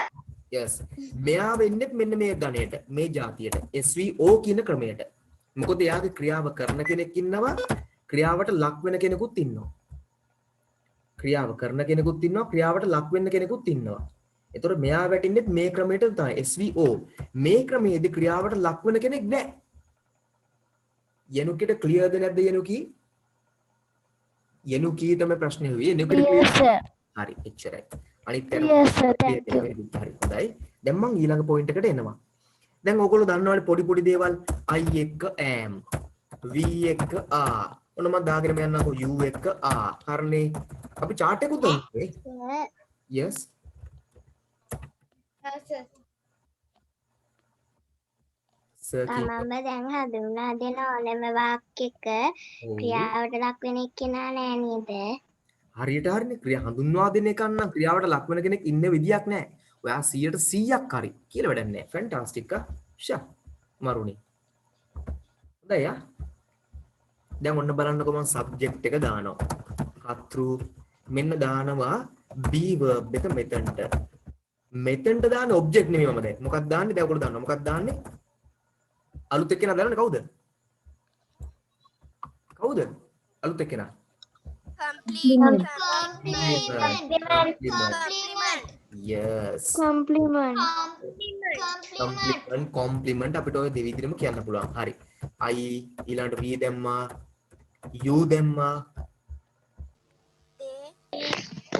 මෙයා වෙන්නේ මෙන්න මේ ගණයට, මේ જાතියට SVO කියන ක්‍රමයට. මොකද එයාගේ ක්‍රියාව කරන කෙනෙක් ඉන්නවා, ක්‍රියාවට ලක් වෙන කෙනෙකුත් ඉන්නවා. ක්‍රියාවට ලක් වෙන්න කෙනෙකුත් ඉන්නවා. එතකොට මෙයා වැටින්නේ මේ ක්‍රමයට තමයි SVO. මේ ක්‍රමයේදී ක්‍රියාවට ලක් වෙන කෙනෙක් නැහැ. යනුකිට ක්ලියර්ද නැද්ද යනුකී? යනුකී තමයි ප්‍රශ්නේ හුවේ. යනුකිට Yes sir. හරි එච්චරයි. අනිත් Yes sir. Thank you. හරි හොඳයි. දැන් මම ඊළඟ පොයින්ට් එකට එනවා. දැන් ඕගොල්ලෝ දන්නවනේ පොඩි දේවල් I එක am, V එක are. ඔන්න මම දාගෙන යන්නකෝ U එක are. හරිනේ. අපි chart එකකුත් දාන්නේ. Yes. Sir මම දැන් හඳුන්වා දෙන ඕනෑම වාක්‍යයක ක්‍රියාවට ලක් වෙන එක්කෙනා නෑ නේද? හරියට හරිනේ ක්‍රියා හඳුන්වා දෙන එක නම් ක්‍රියාවට ලක් වෙන කෙනෙක් ඉන්න විදියක් නැහැ. ඔයා 100%ක් හරි කියලා වැඩක් නැහැ. ෆැන්ටාස්ටික් ෂා මරුනේ. හොඳයි යා. දැන් ඔන්න බලන්නකෝ මම සබ්ජෙක්ට් එක දානවා. කතෘ මෙන්න දානවා be verb එක මෙතනට. මෙතනට දාන ඔබ්ජෙක්ට් නෙමෙයි මම දැන්. මොකක්ද දාන්නේ? දැන් ඔයගොල්ලෝ දන්නවා. මොකක්ද දාන්නේ? අලුත් එක්කෙනා දාන්නේ කවුද? අලුත් එක්කෙනා. Compliment. Yes. Compliment අපිට ඔය දෙවිදිහම කියන්න පුළුවන්. හරි. I ඊළඟට we දැම්මා. You දැම්මා.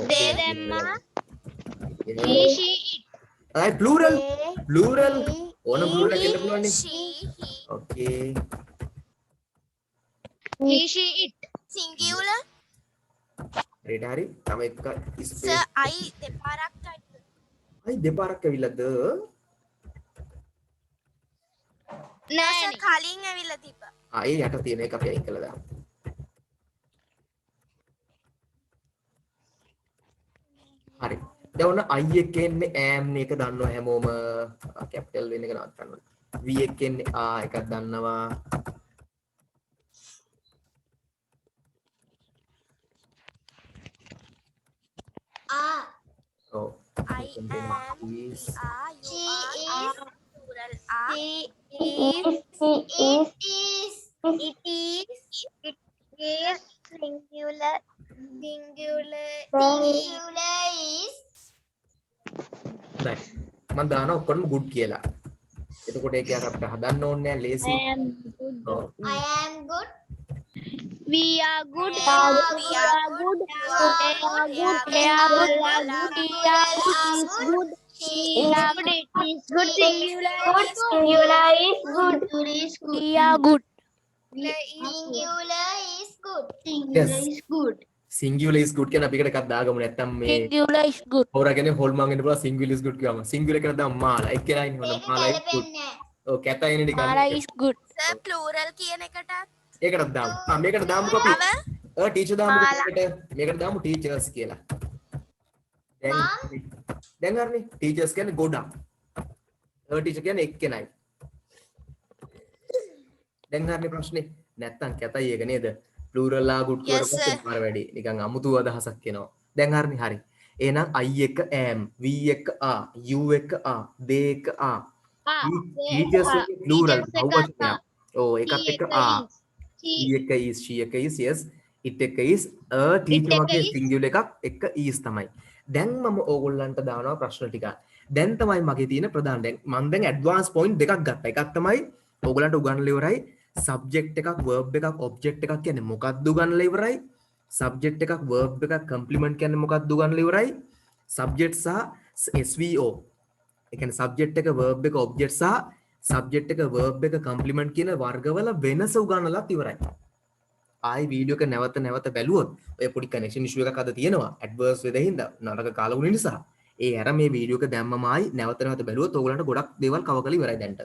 They දැම්මා. He, she, it. plural. ඕන plural එකක් එන්න පුළුවන් නේ. She, he. Okay. He, she, it. Singular. හරි. තම එක Sir, I දෙපාරක් type. අයි දෙපාරක් ඇවිල්ලාද? නෑ සර් කලින් ඇවිල්ලා තිබ්බා. ඒ යට තියෙන එක අපි අයින් කළා දාමු. හරි. දැන් ඔන්න I එක එන්නේ am එක දන්නවා හැමෝම. කැපිටල් වෙන එක නවත්තන්න ඕනේ. V එක එන්නේ a එකක් දන්නවා. Oh. I am, is we are, you She are, is, plural are. it is, Singular. singular is, right. මම දානවා ඔක්කොම good කියලා. එතකොට ඒක අපිට හදන්න ඕනේ නැහැ ලේසි. I am good, We are good. We are good. They are good. They are good. We are good. Singular is good. Singular is good. We are good. Singular is good. Yes. Singular is good. singular is good කියන අපි එකට එකක් දාගමු නැත්තම් මේ Singular is good. හොරගෙන හොල්මන් වෙන්න පුළුවන් singular is good කියවම singular කියලා දාමු මාලා එක්කෙනයි හොඳ මාලා is good ඔව් කැතයිනේ නිකන් Mala is good. Sir plural කියන එකටත් ඒකටත් දාමු මේකට දාමුකෝ අපි ටීචර් දාමුකෝ මේකට දාමු ටීචර්ස් කියලා දැන් හරිනේ ටීචර්ස් කියන්නේ ගොඩක් ටීචර් කියන්නේ එක්කෙනයි දැන් හරිනේ ප්‍රශ්නේ නැත්තම් කැතයි ඒක නේද plural ලා good Yes, කියනකොට sir. මාර වැඩි නිකන් අමුතු අදහසක් එනවා දැන් හරිනේ හරි එහෙනම් I එක am v එක a u එක a they එක a teachers එකේ plural බහුවචනයක් ඔව් ඒකත් එක්ක a he එක is she එක is yes it එක is a teacher වගේ singular එකක් එක is තමයි දැන් මම ඕගොල්ලන්ට දානවා ප්‍රශ්න ටික දැන් තමයි මගේ තියෙන ප්‍රධාන දැන් මම දැන් ඇඩ්වාන්ස් පොයින්ට් දෙකක් ගත්තා එකක් තමයි ඕගොල්ලන්ට උගන්වලා ඉවරයි subject එකක් verb එකක් object එකක් කියන්නේ මොකක්ද උගන්වලා ඉවරයි subject එකක් verb එකක් complement කියන්නේ මොකක්ද උගන්වලා ඉවරයි subject සහ SVO ඒ කියන්නේ subject එක verb එක object සහ subject එක verb එක complement කියන වර්ගවල වෙනස උගන්වලාත් ඉවරයි ආයි වීඩියෝ එක නැවත නැවත බැලුවොත් ඔය පොඩි කනෙක්ෂන් ඉෂුව එකක් අද තියෙනවා ඇඩ්වර්ස් වෙද හින්දා නරක කාලගුණ නිසා ඒ අර මේ වීඩියෝ එක දැම්මම ආයි නැවත නැවත බැලුවොත් ඕගලන්ට ගොඩක් දේවල් කව කරලා ඉවරයි දැන්ට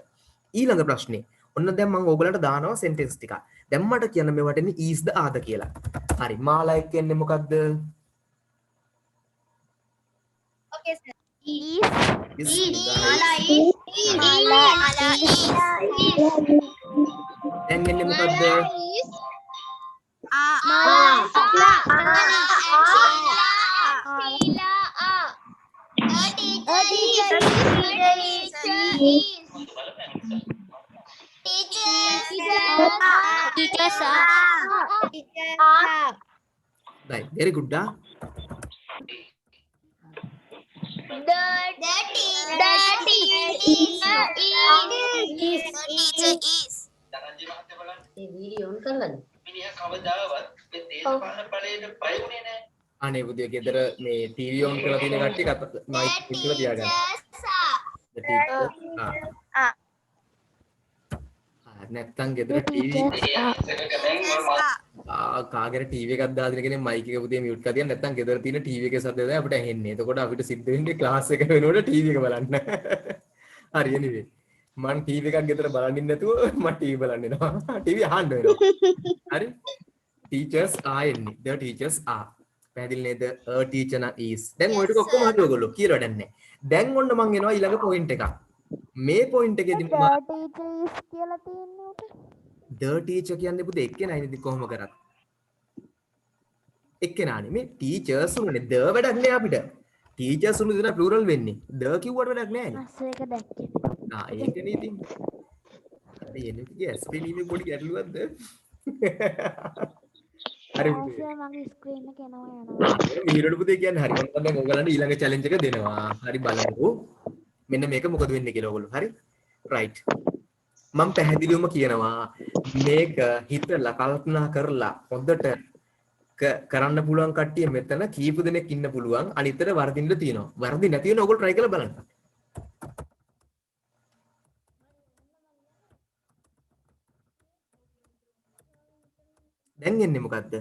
ඊළඟ ප්‍රශ්නේ ඔන්න දැන් මම ඕගලන්ට දානවා සෙන්ටෙන්ස් ටික දැන් මට කියන්න මේවට එන්නේ is ද ආද කියලා හරි මාලා එක්ක එන්නේ මොකක්ද Okay, sir. Is Mala is. දැන් එන්නේ මොකක්ද Teachers are. right very good da teacher is අනේ පුතේ ගෙදර මේ ටීවී ඔන් කරලා තියෙන කට්ටිය මයික් පිටුව තියාගන්න the teacher නැත්තම් ගෙදර ටීවී කාගෙර ටීවී එකක් දාගෙන කෙනෙක් මයික් එක පුතේ මියුට් කරලා තියන්න නැත්තම් ගෙදර තියෙන ටීවී එකේ සද්දය තමයි අපිට ඇහෙන්නේ. එතකොට අපිට සිද්ධ වෙන්නේ ක්ලාස් එක වෙනකොට ටීවී එක බලන්න. හරි anyway. මම ටීවී එකක් ගෙදර බලන්නේ නැතුව මම ටීවී බලන්න එනවා. ටීවී අහන්න වෙනවා. හරි? Teachers are එන්නේ. The teachers are. පැහැදිලි නේද? A teacher is. දැන් ඔය ටික ඔක්කොම හරි ඔයගොල්ලෝ කියලා වැඩක් නැහැ. දැන් ඔන්න මම එනවා ඊළඟ පොයින්ට් එකක්. මේ පොයින්ට් එකේදී මම teacher is කියලා තියෙන්නේ උට. the teacher කියන්නේ පුතේ එක්කෙනයි නේද කොහොම කරත්. එක්කෙනානේ මේ teachers උනේ the වැඩක් නෑ අපිට. teachers උනේ දෙන plural වෙන්නේ. the කිව්වට වැඩක් නෑනේ. අස්සේක දැක්කේ. ඒකනේ ඉතින්. හරි එන්නේ කිය ස්පෙලිමේ පොඩි ගැටලුවක්ද? හරි පුතේ. ආසය මගේ ස්ක්‍රීන් එක එනවා යනවා. මිහිරට පුතේ කියන්නේ හරි. මම දැන් ඔයගලන්ට ඊළඟ challenge එක දෙනවා. හරි බලන්නකෝ. මෙන්න මේක මොකද වෙන්නේ කියලා ඔයගොල්ලෝ. හරි? right. මම පැහැදිලිවම කියනවා මේක හිතලා කල්පනා කරලා හොඳට කරන්න පුළුවන් කට්ටිය මෙතන කීප දෙනෙක් ඉන්න පුළුවන් අනිතර වර්ධින්න තියෙනවා. වර්ධි නැති වෙන ඕගොල්ලෝ try කරලා බලන්න. දැන් එන්නේ මොකද්ද?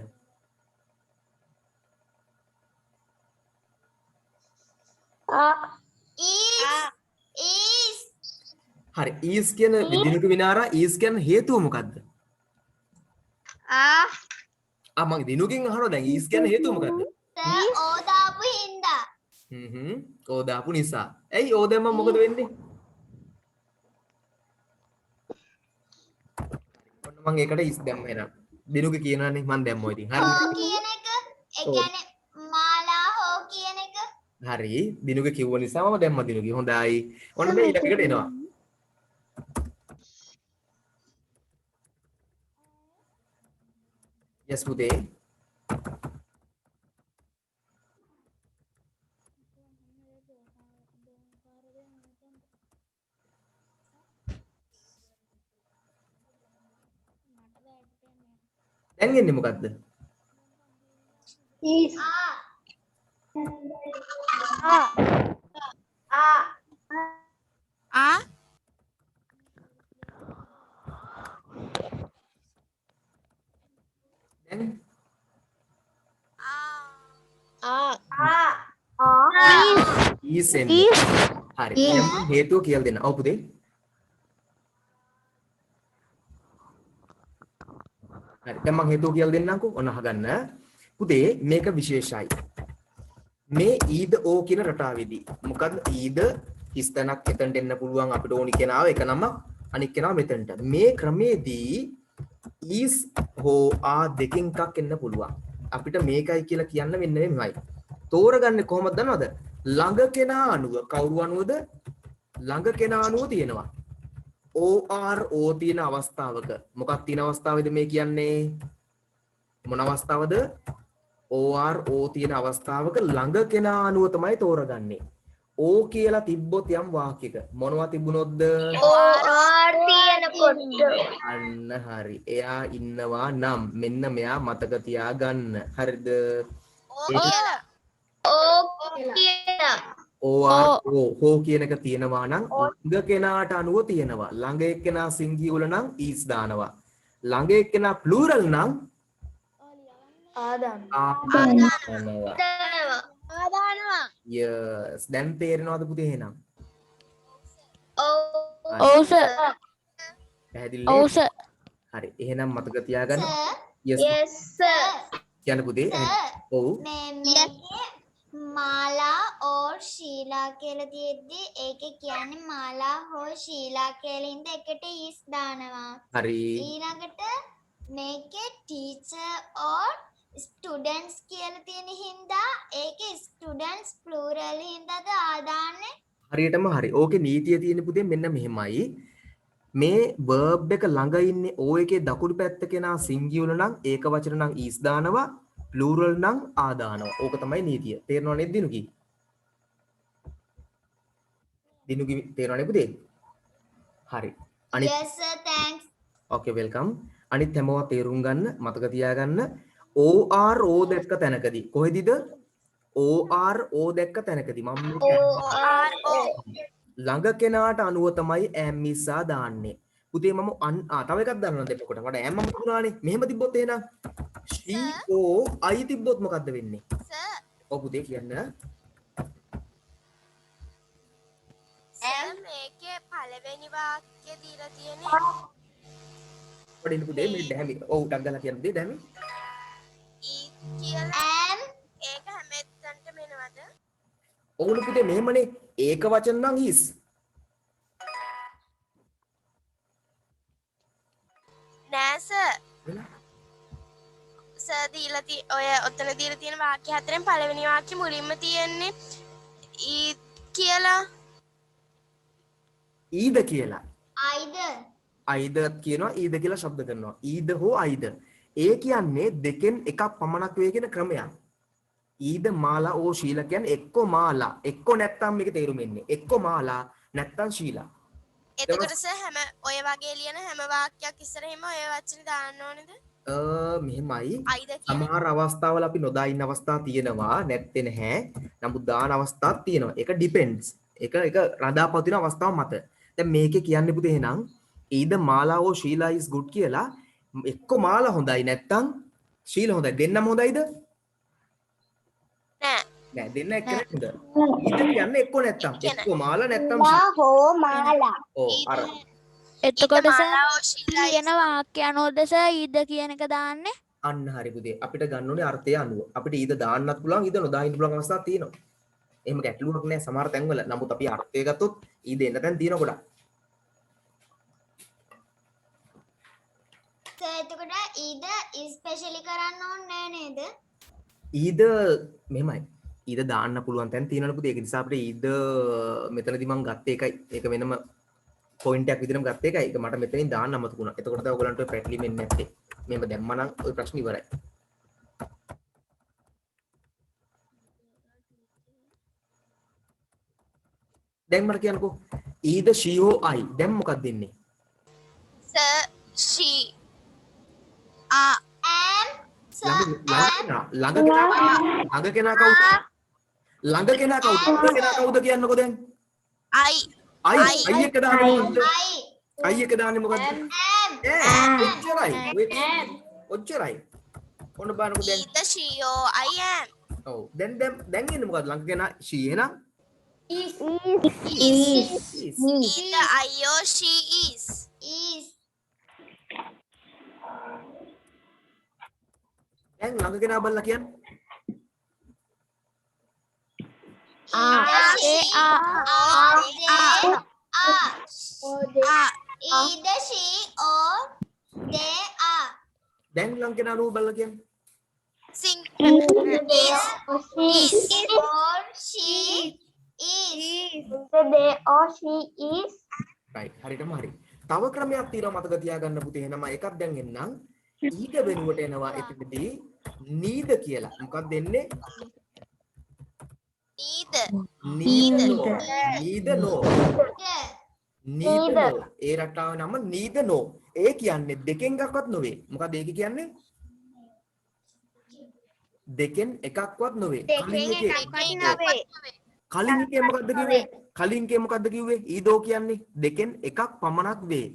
හරි is කියන දිනුක විනාරා is කියන හේතුව මොකද්ද? මම දිනුකින් අහනවා දැන් is කියන හේතුව මොකද්ද? ඕදාපු හින්දා. ඕ දාපු නිසා. ඇයි ඕ දැම්මම මොකද වෙන්නේ? ඔන්න මම ඒකට is දැම්ම එහෙනම්. දිනුක කියනවානේ මම දැම්මෝ ඉතින්. හරි. හෝ කියන එක ඒ කියන්නේ මාලා හෝ කියන එක හරි. දිනුක කිව්ව නිසා මම දැම්මා දිනුක. හොඳයි. ඔන්න මේ ඊළඟට එනවා. yes පුතේ. දැන් එන්නේ මොකද්ද? A. දැන් is එන්නේ. හරි. දැන් මම හේතුව කියලා දෙන්න. ඔව් පුතේ. හරි. දැන් මම හේතුව කියලා දෙන්නම්කෝ. ඔන්න අහගන්න. පුතේ මේක විශේෂයි. මේ ඊද ඕ කියන රටාවේදී මොකද ඊද හිස්තැනක් එතනට එන්න පුළුවන් අපිට ඕනි කෙනාව එක නමක් අනික් කෙනාව මෙතනට. මේ ක්‍රමේදී is හෝ ආ දෙකෙන් එකක් එන්න පුළුවන්. අපිට මේකයි කියලා කියන්න මෙන්න මෙහෙමයි. තෝරගන්නේ කොහොමද දන්නවද? ළඟ කෙනා අනුව කවුරු අනුවද? ළඟ කෙනා අනුව තියෙනවා. OR O තියෙන අවස්ථාවක මොකක් තියෙන අවස්ථාවේද මේ කියන්නේ? මොන අවස්ථාවද? OR O තියෙන අවස්ථාවක ළඟ කෙනා අනුව තමයි තෝරගන්නේ. O කියලා තිබ්බොත් යම් වාක්‍යයක මොනවා තිබුණොත්ද? OR තියෙනකොට අන්න හරි. එයා ඉන්නවා නම් මෙන්න මෙයා මතක තියාගන්න. හරිද? OR O හෝ කියන එක තියෙනවා නම් ළඟ කෙනාට අනුව තියෙනවා. ළඟ එක්කෙනා සිංගියුල නම් is දානවා. ළඟ එක්කෙනා ප්ලූරල් නම් ආදානවා. yes දැන් තේරෙනවද පුතේ එහෙනම්? ඔව් සර්. පැහැදිලි? ඔව් සර්. හරි. එහෙනම් මතක තියාගන්න. yes yes sir කියන්න පුතේ. ඔව්. මාලා or ශීලා කියලා තියෙද්දි ඒකේ කියන්නේ මාලා හෝ ශීලා කියලා ඉඳ එකට is දානවා. හරි. ඊළඟට මේකේ teacher or students කියලා තියෙන හින්දා ඒකේ students plural හින්දාද ආදාන්නේ? හරියටම හරි. ඕකේ නීතිය තියෙන පුතේ මෙන්න මෙහෙමයි. මේ verb එක ළඟ ඉන්නේ O එකේ දකුණු පැත්ත කෙනා සිංගියුල නම් ඒක වචන නම් is දානවා. plural නම් ආ දානවා. ඕක තමයි නීතිය. තේරෙනව නේද දිනුකි? දිනුකි තේරෙනව නේද පුතේ? හරි. අනිත් yes sir thanks. okay welcome. අනිත් හැමෝම තේරුම් ගන්න මතක තියාගන්න. OR O දැක්ක තැනකදී කොහෙදිද? OR O දැක්ක තැනකදී මම ළඟ කෙනාට අනුව තමයි am is ආ දාන්නේ. පුතේ මම තව එකක් දන්නවද එතකොට? මට am මම තිබුණානේ. මෙහෙම තිබ්බොත් එහෙනම් she o I තිබ්බොත් මොකද්ද වෙන්නේ? Sir. ඔව් පුතේ කියන්න. Sir මේකේ පළවෙනි වාක්‍ය දීලා තියෙන්නේ පොඩින් පුතේ මේ දැහැමි. ඔව් ටක් ගාලා කියන්න පුතේ දැහැමි. කියලා ඒක හැමෙත්තන්ට මෙනවද? ඔවුන පුතේ මෙහෙමනේ ඒක වචන නම් is. නෑ සර්. සර් ඔය ඔතන දීලා තියෙන වාක්‍ය හතරෙන් පළවෙනි වාක්‍ය මුලින්ම තියෙන්නේ ඊ කියලා. ඊද කියලා. either අයිද කියනවා ඊද කියලා ශබ්ද කරනවා. ඊද හෝ අයිද. ඒ කියන්නේ දෙකෙන් එකක් පමණක් වේ කියන ක්‍රමයක්. ඊද මාලා ඕ ශීලා කියන්නේ එක්ක මාලා එක්ක නැත්තම් මේක තේරුම් එන්නේ. එක්ක මාලා නැත්තම් ශීලා. එතකොට සර් හැම ඔය වගේ ලියන හැම වාක්‍යයක් ඉස්සරහින්ම ඔය වචනේ දාන්න ඕනේද? මෙහෙමයි. අයිද කියන සමහර අවස්ථාවල අපි නොදා ඉන්න අවස්ථා තියෙනවා නැත්තේ නැහැ. නමුත් දාන අවස්ථාවක් තියෙනවා. ඒක depends. ඒක රඳාපවතින අවස්ථාව මත. දැන් මේකේ කියන්නේ පුතේ එහෙනම් ඊද මාලා ඕ ශීලා is good කියලා එක්ක මාලා හොඳයි නැත්තම් ශීලා හොඳයි දෙන්නම හොඳයිද? නෑ. නෑ දෙන්න එක්කෙනෙක් හොඳ. ඊද කියන්නේ එක්ක නැත්තම් එක්ක මාලා නැත්තම් හෝ මාලා ඔව් අර එතකොට සර් මාලා or ශීලා is කියන වාක්‍ය අනුවද සර් ඊද කියන එක දාන්නේ? අන්න හරි පුතේ. අපිට ගන්න ඕනේ අර්ථය අනුව. අපිට ඊද දාන්නත් පුළුවන් ඊද නොදා ඉන්න පුළුවන් අවස්ථා තියෙනවා. එහෙම ගැටලුවක් නෑ සමහර තැන්වල. නමුත් අපි අර්ථය ගත්තොත් ඊද එන්න තැන් තියෙනවා ගොඩක්. එතකොට ඊද ස්පෙෂලි කරන්න ඕනේ නේද? ඊද මෙහෙමයි. ඊද දාන්න පුළුවන් තැන් තියෙනවලු පුතේ. ඒක නිසා අපිට ඊද මෙතනදී මම ගත්තේ එකයි. ඒක වෙනම පොයින්ට් එකක් විදිහටම ගත්තේ එකයි. ඒක මට මෙතනින් දාන්න අමතක වුණා. එතකොට තමයි ඔයගලන්ට ඔය පැටලීම එන්නේ නැත්තේ. මෙහෙම දැම්මම නම් ඔය ප්‍රශ්නේ ඉවරයි. දැන් මට කියන්නකෝ ඊද she or I දැන් මොකක්ද දෙන්නේ? sir she ළඟ කෙනා කවුද? ළඟ කෙනා කවුද කියන්නකෝ දැන්? I එක දාන්නේ මොකද්ද? I I එක දාන්නේ මොකද්ද? am ඔච්චරයි. ඔච්චරයි. ඔන්න බලන්නකෝ දැන්. either she or I am. ඔව්. දැන් එන්නේ මොකද්ද? ළඟ කෙනා she එහෙනම් is is. Either I or she is. දැන් ළඟ කෙනා බලලා කියන්න. either she or they are දැන් ළඟ කෙනා නුඹ බලලා කියන්න. Sing. or she is they or she is right හරියටම හරි. තව ක්‍රමයක් තියෙනවා මතක තියාගන්න පුතේ. එහෙනම් එකක් දැන් එන්නම්. ඊට වෙනුවට එනවා එතනදී need කියලා. මොකක්ද එන්නේ? neither no. ඒ රටාවේ නම neither no. ඒ කියන්නේ දෙකෙන් එකක්වත් නෙවෙයි. මොකද ඒක කියන්නේ? දෙකෙන් එකක්වත් නෙවෙයි. කලින් එකේ මොකද්ද කිව්වේ? කලින් එකේ මොකද්ද කිව්වේ? ඊදෝ කියන්නේ දෙකෙන් එකක් පමණක් වේ.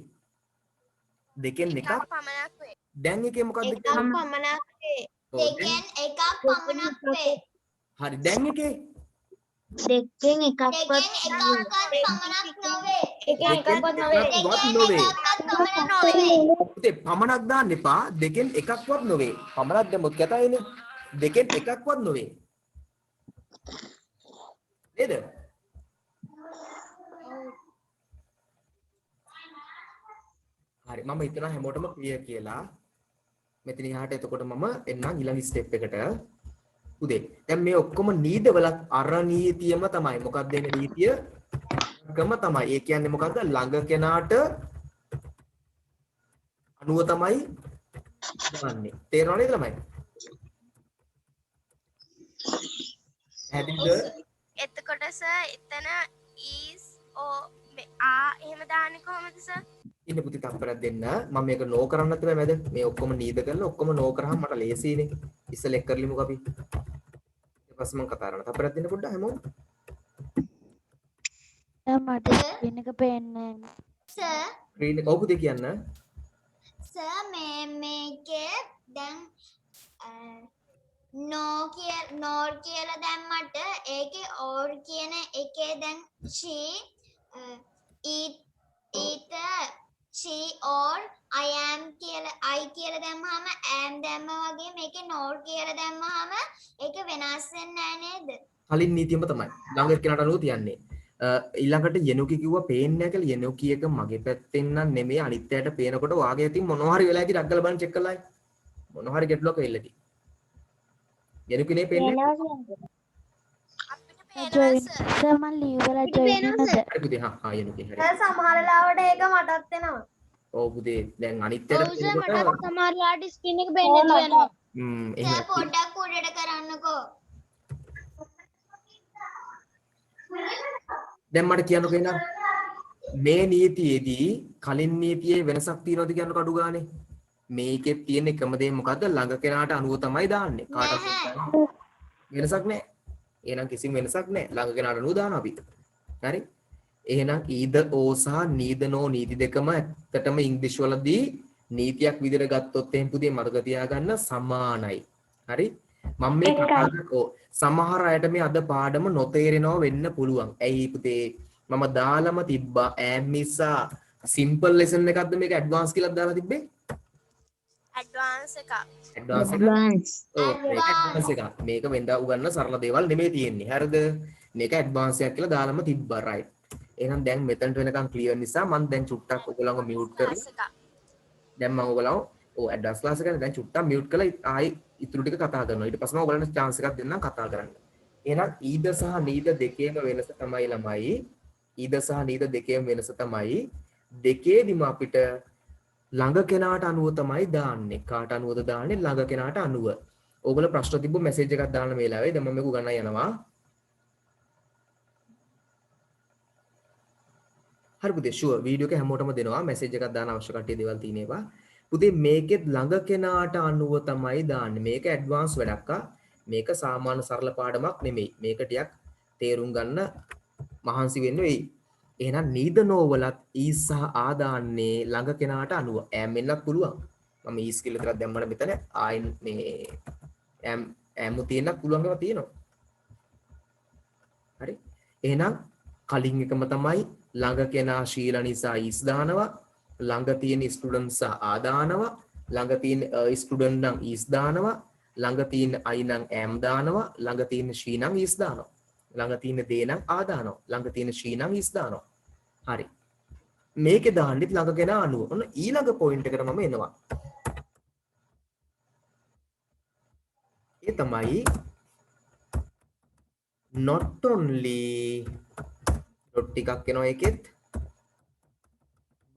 දෙකෙන් එකක් පමණක් වේ. දැන් එකේ මොකද්ද කියන්නේ? පමණක් වේ. දෙකෙන් එකක් පමණක් වේ හරි දැන් එකේ දෙකෙන් එකක්වත් පමණක් නොවේ එකක්වත් නොවේ. පුතේ පමණක් දාන්න එපා. දෙකෙන් එකක්වත් නොවේ. පමණක් දැම්මොත් කැතයිනේ. දෙකෙන් එකක්වත් නොවේ. නේද? හරි මම හිතනවා හැමෝටම ක්ලියර් කියලා. මෙතන එහාට එතකොට මම එන්නම් ඊළඟ ස්ටෙප් එකට. උදේ දැන් මේ ඔක්කොම නීද වලත් අර නීතියම තමයි. මොකක්ද එන්නේ නීතිය? ගම තමයි. ඒ කියන්නේ මොකද්ද? ළඟ කෙනාට අනුව තමයි දාන්නේ. තේරෙනව නේද ළමයි? හැදින්ද? එතකොට සර් එතන is or එහෙම දාන්නේ කොහොමද සර්? ඉන්න පුතේ තප්පරක් දෙන්න. මම මේක නෝ කරන්න නැතුව මැද මේ ඔක්කොම නීද කරලා ඔක්කොම නෝ කරාම මට ලේසියිනේ. ඉස්සෙල්ලා එක් කරලිමුකෝ අපි. ඊට පස්සේ මම කතා කරනවා. තප්පරක් දෙන්න පොඩ්ඩක් හැමෝම. මට ස්ක්‍රීන් එක පේන්නේ සර් ස්ක්‍රීන් එක ඔව් පුතේ කියන්න. සර් මේකේ දැන් නෝ කියලා දැම්මට ඒකේ or කියන එකේ දැන් she she or I am කියලා I කියලා දැම්මම am දැම්ම වගේ මේකේ nor කියලා දැම්මම ඒක වෙනස් වෙන්නේ නැහැ නේද? කලින් නීතියම තමයි. ළඟ කෙනාට අනුව තියන්නේ. ඊළඟට යෙනුකි කිව්වා පේන්නේ නැහැ කියලා. යෙනුකි එක මගේ පැත්තෙන් නම් නෙමෙයි අනිත් පැයට පේනකොට වාගේ ඇතින් මොනවා හරි වෙලා ඇති රග්ගල බලන්න චෙක් කරලායි. මොනවා හරි ගැටලුවක් වෙilla ඇති. යෙනුකිනේ පේන්නේ. අපිට පේනවා සර්. මම ලීව් වල ජොයින් වෙනද හරි පුතේ හා යෙනුකි හරි. සමහර ලාවට ඒක මටත් එනවා. ඔව් පුතේ දැන් අනිත් පැයට පේනකොට සමහර ලාට ස්ක්‍රීන් එක පේන්නේ නැතුව යනවා. එහෙම සර් පොඩ්ඩක් උඩට කරන්නකෝ. දැන් මට කියන්නකෝ එහෙනම් මේ නීතියේදී කලින් නීතියේ වෙනසක් තියෙනවද කියන්නකෝ අඩු ගානේ. මේකේ තියෙන එකම දේ මොකද්ද? ළඟ කෙනාට අනුව තමයි දාන්නේ. කාටවත් වෙනසක් නැහැ. එහෙනම් කිසිම වෙනසක් නැහැ. ළඟ කෙනාට අනුව දානවා අපි. හරි? එහෙනම් either or සහ neither no නීති දෙකම ඇත්තටම ඉංග්‍රීසි වලදී නීතියක් විදිහට ගත්තොත් එහෙනම් පුතේ මතක තියාගන්න සමානයි. හරි? මම මේ කතා කරන්නේ සමහර අයට මේ අද පාඩම නොතේරෙනව වෙන්න පුළුවන්. ඇයි පුතේ? මම දාලම තිබ්බා ඇමිසා සිම්පල් ලෙසන් එකක්ද මේක ඇඩ්වාන්ස් කියලා දාලා තිබ්බේ? ඇඩ්වාන්ස් එකක්. ඇඩ්වාන්ස් එක. මේක වෙනදා උගන්න සරල දේවල් නෙමෙයි තියෙන්නේ. හරිද? මේක ඇඩ්වාන්ස් එකක් කියලා දාලම තිබ්බා. right. එහෙනම් දැන් මෙතනට වෙනකන් ක්ලියර් නිසා මම දැන් චුට්ටක් ඔයගොල්ලන්ව මියුට් කරලා දැන් මම ඔයගොල්ලන්ව ඇඩ්වාන්ස් ක්ලාස් එකේ දැන් චුට්ටක් මියුට් කරලා ආයි ඉතුරු ටික කතා කරනවා. ඊට පස්සේ මම ඔයගොල්ලන්ට chance එකක් දෙන්නම් කතා කරන්න. එහෙනම් either සහ neither දෙකේම වෙනස තමයි ළමයි. either සහ neither දෙකේම වෙනස තමයි දෙකේදිම අපිට ළඟ කෙනාට අනුව තමයි දාන්නේ. කාට අනුවද දාන්නේ? ළඟ කෙනාට අනුව. ඕගොල්ලෝ ප්‍රශ්න තිබ්බ මැසේජ් එකක් දාන්න මේ වෙලාවේ. දැන් මම මේක ගණන් යනවා. හරි පුතේ ෂුවර් වීඩියෝ එක හැමෝටම දෙනවා. මැසේජ් එකක් දාන්න අවශ්‍ය කට්ටිය දේවල් තියෙනවා. පුතේ මේකෙත් ළඟ කෙනාට අනුව තමයි දාන්නේ. මේක ඇඩ්වාන්ස් වැඩක් මේක සාමාන්‍ය සරල පාඩමක් නෙමෙයි. මේක ටිකක් තේරුම් ගන්න මහන්සි වෙන්න වෙයි. එහෙනම් neither nor වලත් is සහ are දාන්නේ ළඟ කෙනාට අනුව. am වෙන්නත් පුළුවන්. මම is කියලා විතරක් දැම්මම මෙතන I මේ am තියෙන්නත් පුළුවන්කම තියෙනවා. හරි. එහෙනම් කලින් එකම තමයි ළඟ කෙනා ශීල නිසා is දානවා. ළඟ තියෙන ස්ටුඩන්ට් සහ are දානවා. ළඟ තියෙන ස්ටුඩන්ට් නම් is දානවා. ළඟ තියෙන I නම් am දානවා. ළඟ තියෙන she නම් is දානවා. ළඟ තියෙන they නම් are දානවා. ළඟ තියෙන she නම් is දානවා. හරි. මේකේ දාන්නෙත් ළඟ කෙනා අනුව. ඔන්න ඊළඟ පොයින්ට් එකට මම එනවා. ඒ තමයි not only dot ටිකක් එනවා ඒකෙත්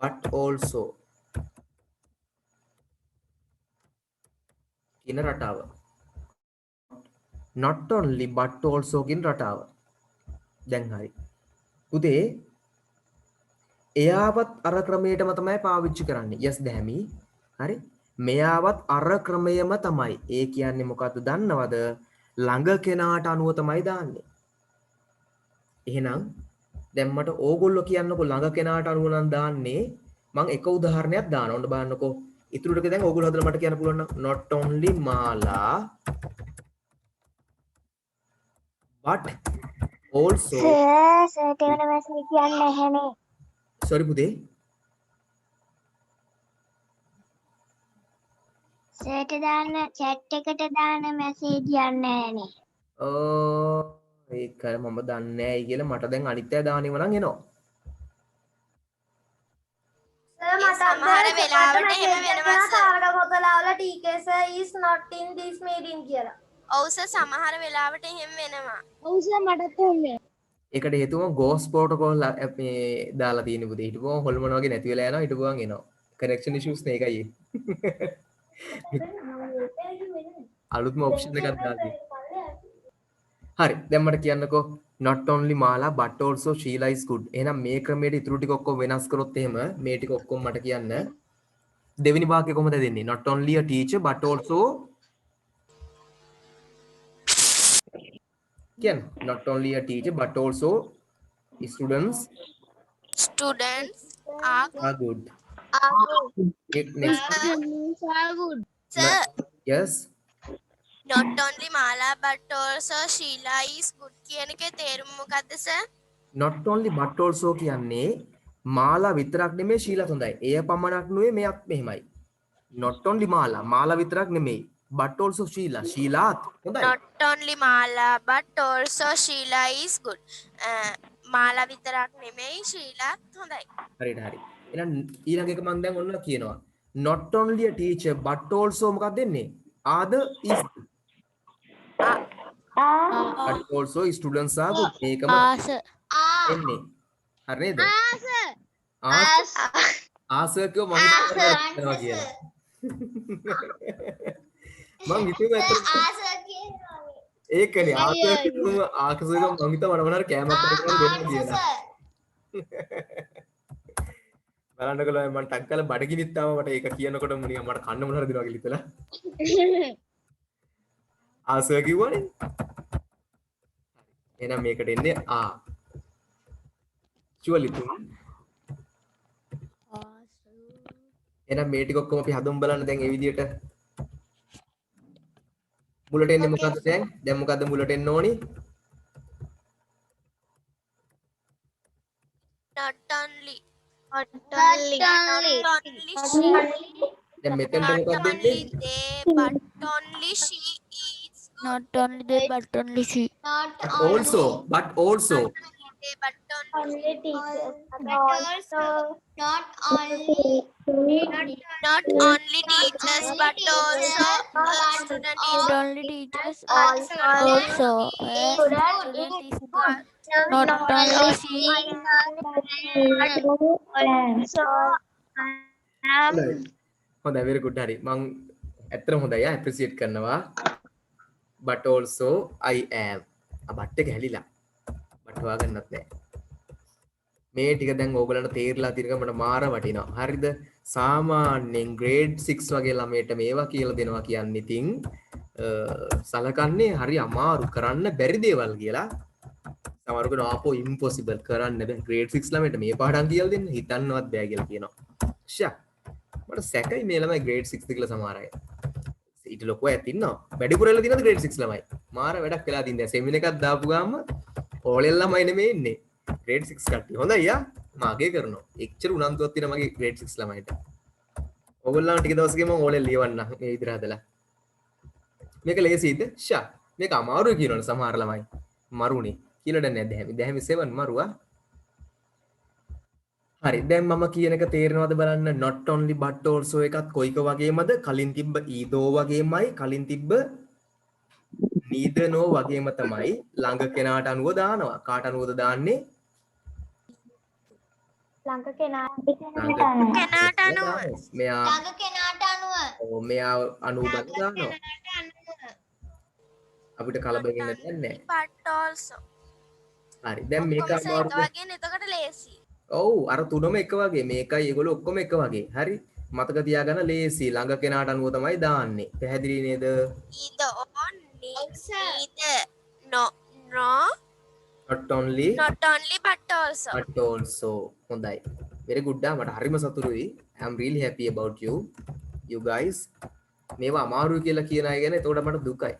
but also කියන රටාව. not only but also කියන රටාව. දැන් හරි. පුතේ එයාවත් අර ක්‍රමයටම තමයි පාවිච්චි කරන්නේ. yes දැමි. හරි. මෙයාවත් අර ක්‍රමයම තමයි. ඒ කියන්නේ මොකද්ද දන්නවද? ළඟ කෙනාට අනුව තමයි දාන්නේ. එහෙනම් දැන් මට ඕගොල්ලෝ කියන්නකො ළඟ කෙනාට අනුව නම් දාන්නේ. මම එක උදාහරණයක් දානවා. ඔන්න බලන්නකෝ. ඉතුරු ටික දැන් ඕගොල්ලෝ හදලා මට කියන්න පුළුවන් නම් not only Mala but also sir ඒකට මැසේජ් කියන්නේ නැහැනේ. sorry පුතේ. සර්ට දාන්න chat එකට දාන්න මැසේජ් යන්නේ නැහැනේ. ඒක මම දන්නේ නැහැ කියලා මට දැන් අනිත් අය දානෙව නම් එනවා. සමහර වෙලාවට එහෙම වෙනවා sir. is not in this meeting කියලා. ඔව් සර් සමහර වෙලාවට එහෙම වෙනවා. ඔව් සර් මටත් ඕනේ. ඒකට හේතුව ගෝස් ප්‍රෝටෝකෝල් මේ දාලා තියෙන පුතේ. හිටපුවම හොල්මන වගේ නැති වෙලා යනවා. හිටපුවම එනවා. කනෙක්ෂන් ඉෂුස් නේ ඒකයි. අලුත්ම ඔප්ෂන් එකක් දාලා. හරි. දැන් මට කියන්නකෝ not only Mala but also Sheila is good. එහෙනම් මේ ක්‍රමයට ඉතුරු ටික ඔක්කොම වෙනස් කරොත් එහෙම මේ ටික ඔක්කොම මට කියන්න. දෙවෙනි වාක්‍යය කොහොමද දෙන්නේ? not only a teacher but also again not only a teacher but also students are good. Next. Sir Yes. not only Mala but also Sheila is good කියන එකේ තේරුම මොකද්ද sir? not only but also කියන්නේ මාලා විතරක් නෙමෙයි ශීලත් හොඳයි. එය පමණක් නෙවෙයි මෙයක් මෙහෙමයි. not only මාලා විතරක් නෙමෙයි but also ශීලාත් හොඳයි. not only Mala but also Sheila is good. මාලා විතරක් නෙමෙයි ශීලාත් හොඳයි. හරියට හරි. එහෙනම් ඊළඟ එක මම දැන් ඔන්න කියනවා. not only a teacher but also මොකක්ද දෙන්නේ? are is but also students are good. මේකම ආස එන්නේ. හරි නේද? ආසර් කියව මම හිතනවා කියලා. මම හිතුවේ ඒකනේ ආසර් කියව ආසර් මම හිතුවා මම කැමරා කරගෙන දෙන්න කියලා. බලන්නකෝ මම ටක් කරලා බඩගිනිත් තාම මට ඒක කියනකොට මුනිය මට කන්න මොන හරි දෙනවා කියලා හිතලා. ආසර් කිව්වනේ. එහෙනම් මේකට එන්නේ ආ. ෂුවර්ලි තුන්. එහෙනම් මේ ටික ඔක්කොම අපි හදමු බලන්න දැන් මේ විදියට. මුලට එන්නේ මොකද්ද දැන්? දැන් මොකද්ද මුලට එන්න ඕනි? not only දැන් මෙතෙන්ට මොකක්ද දෙන්නේ? but only she is not only they but only she not Also, but also. they but only not only not only teachers but also student is not only teachers also student is good. not only she හොඳයි very good හරි මම ඇත්තටම හොඳයි ඇප්‍රීසියේට් කරනවා but also I am but එක හැලිලා but හොයාගන්නත් නැහැ මේ ටික දැන් ඕගලන්ට තේරිලා තියෙනකම මට මාර වටිනවා හරිද සාමාන්‍යයෙන් grade 6 වගේ ළමයට මේවා කියලා දෙනවා කියන්නේ ඉතින් සලකන්නේ හරි අමාරු කරන්න බැරි දේවල් කියලා සමහරු කෙනා ආපෝ ඉම්පොසිබල් කරන්න බෑ grade 6 ළමයට මේ පාඩම් කියලා දෙන්න හිතන්නවත් බෑ කියලා කියනවා. ෂා මට සැකයි මේ ළමයි grade 6 ද කියලා සමහර අය. ඊට ලොකු අයත් ඉන්නවා. වැඩිපුර වෙලා තියෙනවද grade 6 ළමයි? මාර වැඩක් වෙලා තින් දැන් සෙමින එකක් දාපු ගාම ඕලෙල් ළමයි නෙමෙයි ඉන්නේ. grade 6 කට්ටිය. හොඳයි යා. මාගේ කරනවා. එච්චර උනන්දුවක් තියෙනවා මගේ grade 6 ළමයිට. ඔයගොල්ලන්ට ටික දවසකින් මම ඕලෙල් ලියවන්න මේ විදිහට හදලා. මේක ලේසියිද? ෂා. මේක අමාරුයි කියනවනේ සමහර ළමයි. මරුනේ. කියලා දැන් නෑ දැහැමි. දැහැමි 7 මරුවා. හරි දැන් මම කියන එක තේරෙනවද බලන්න not only but also එකත් කොයික වගේමද කලින් තිබ්බ either වගේමයි කලින් තිබ්බ neither no වගේම තමයි ළඟ කෙනාට අනුව දානවා කාට අනුවද දාන්නේ ළඟ කෙනාට කෙනාට අනුව. මෙයා ළඟ කෙනාට අනුව ඔව් මෙයා අනුව දානවා අපිට කලබල වෙන්න දෙයක් නැහැ but also. හරි දැන් මේක ඔක්කොම සහ එක අමාරු වගේ නේ, එතකොට ලේසි. ඔව් අර තුනම එක වගේ මේකයි ඒගොල්ලෝ ඔක්කොම එක වගේ හරි මතක තියාගන්න ලේසි ළඟ කෙනාට අනුව තමයි දාන්නේ පැහැදිලි නේද Either or, neither, no, not only not only but also. but also හොඳයි very good මට හරිම සතුටුයි I am really happy about you guys මේවා අමාරුයි කියලා කියන අය ගැන එතකොට මට දුකයි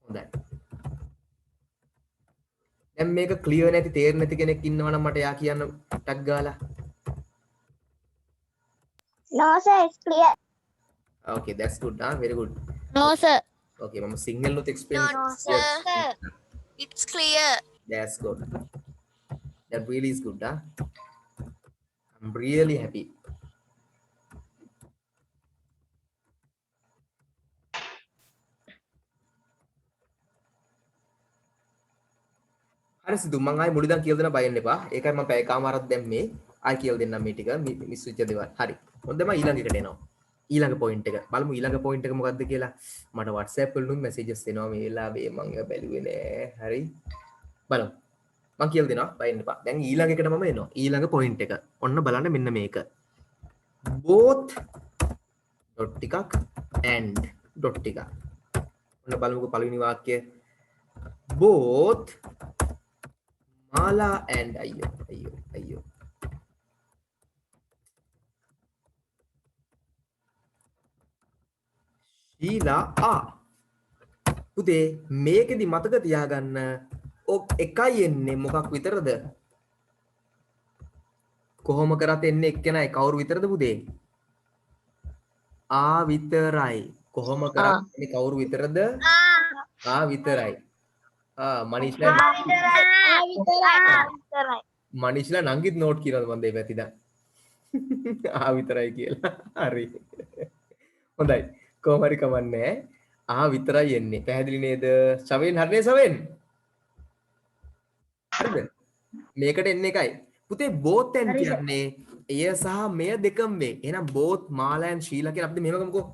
හොඳයි දැන් මේක ක්ලියර් නැති තේරෙන්නේ නැති කෙනෙක් ඉන්නවා නම් මට යා කියන්න ටක් ගාලා No sir, it's clear. okay that's good very good No, sir. okay මම Sinhala නුත් explain Not, sir. It's clear. that's good that really is good I'm really happy හරි සිදු මම ආයි මුලින්දන් කියලා දෙන්න බය වෙන්න එපා ඒකයි මම පැය කාමාරක් දැම්මේ ආයි කියලා දෙන්නම් මේ ටික මිස් වෙච්ච දේවල් හරි හොඳම ඊළඟ එකට එනවා ඊළඟ පොයින්ට් එක බලමු ඊළඟ පොයින්ට් එක මොකක්ද කියලා මට WhatsApp වලින් මැසේජස් එනවා මේ වෙලාවේ මම බැලුවේ නෑ හරි බලමු මම කියලා දෙනවා බය වෙන්න එපා දැන් ඊළඟ එකට මම එනවා ඊළඟ පොයින්ට් එක ඔන්න බලන්න මෙන්න මේක both dot ටිකක් and dot ටිකක් ඔන්න බලමුකෝ පළවෙනි වාක්‍යය both Mala and ayyo. Sheila පුතේ මේකෙදි මතක තියාගන්න එකයි එන්නේ මොකක් විතරද? කොහොම කරත් එන්නේ එක්කෙනයි කවුරු විතරද පුතේ? ආ විතරයි. කොහොම කරත් එන්නේ කවුරු විතරද? ආ විතරයි. මනිෂ්ලා මනිෂ්ලා නංගිත් නෝට් කියනවද මන් දෙයි පැතිද විතරයි කියලා හරි හොඳයි කොහොම හරි කමන්නේ විතරයි එන්නේ පැහැදිලි නේද ශවෙන් හරිනේ ශවෙන් හරිද මේකට එන්නේ එකයි පුතේ both and කියන්නේ එය සහ මෙය දෙකම වේ එහෙනම් both Mala and Sheila කියලා අපිට මෙහෙම ගමුකෝ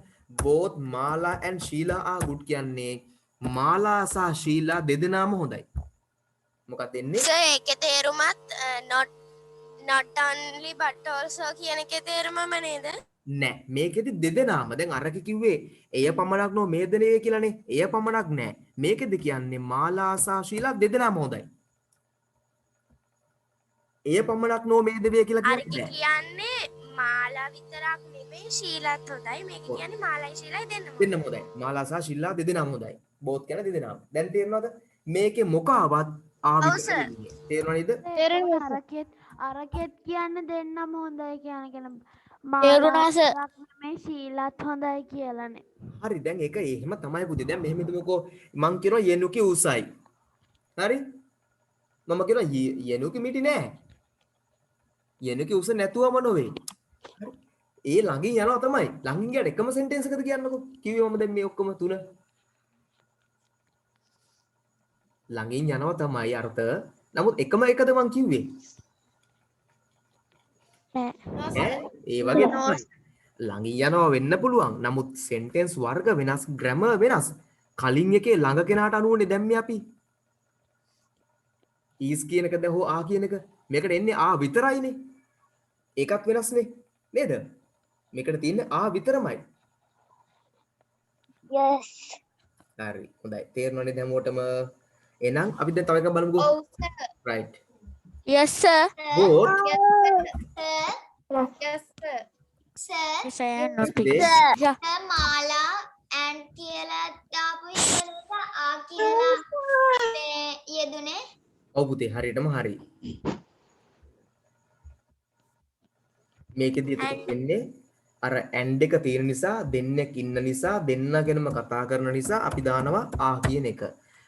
both Mala and Sheila are good කියන්නේ මාලා සහ ශීලා දෙදෙනාම හොඳයි. මොකක්ද එන්නේ? So ඒකේ තේරුමත් not only but also කියන එකේ තේරුමම නේද? නෑ. මේකෙදි දෙදෙනාම දැන් අරක කිව්වේ එය පමණක් නෝ මේ දෙනේ කියලානේ. එය පමණක් නෑ. මේකෙදි කියන්නේ මාලා සහ ශීලා දෙදෙනාම හොඳයි. එය පමණක් නෝ මේ දෙවිය කියලා කියන්නේ නෑ. කියන්නේ මාලා විතරක් නෙමෙයි ශීලාත් හොඳයි. මේක කියන්නේ මාලයි ශීලයි දෙන්නම. දෙන්නම හොඳයි. මාලා සහ ශීලා දෙදෙනාම හොඳයි. both කියන දෙදෙනාම. දැන් තේරෙනවද? මේකේ මොකාවත් ආවිතරයි. තේරෙනවද? අරකෙත් කියන්න දෙන්නම හොඳයි කියන තේරුණා සර්. මේ ශීලත් හොඳයි කියලානේ. හරි දැන් ඒක එහෙම තමයි පුතේ. දැන් මෙහෙම හිතමුකෝ මං කියනවා යෙනුකි උසයි. හරි? මම කියනවා යෙනුකි මිටි නෑ. යෙනුකි උස නැතුවම නොවේ. ඒ ළඟින් යනවා තමයි. ළඟින් ගියට එකම සෙන්ටෙන්ස් එකද කියන්නකෝ. කිව්වේ මම දැන් මේ ඔක්කොම තුන. ළඟින් යනවා තමයි අර්ථ. නමුත් එකම එකද මං කිව්වේ? නෑ. ඒ වගේ තමයි. ළඟින් යනවා වෙන්න පුළුවන්. නමුත් සෙන්ටෙන්ස් වර්ග වෙනස්, ග්‍රැමර් වෙනස්. කලින් එකේ ළඟ කෙනාට අනුවනේ දැම්මේ අපි. ඊස් කියන එකද හෝ ආ කියන එක. මේකට එන්නේ ආ විතරයිනේ. ඒකත් වෙනස්නේ. නේද? මේකට තියෙන්නේ ආ විතරමයි. yes හරි. හොඳයි. තේරෙනවනේ හැමෝටම එහෙනම් අපි දැන් තව එකක් බලමුකෝ. ඔව් sir. right. Yes, sir. both sir Yes, I am not they Yeah. මාලා and කියලා දාපු හින්දා ආ කියලා මේ යෙදුනේ. ඔව් පුතේ හරියටම හරි. මේකෙදි එතකොට වෙන්නේ අර and එක තියෙන නිසා දෙන්නෙක් ඉන්න නිසා දෙන්නගෙනම කතා කරන නිසා අපි දානවා ආ කියන එක.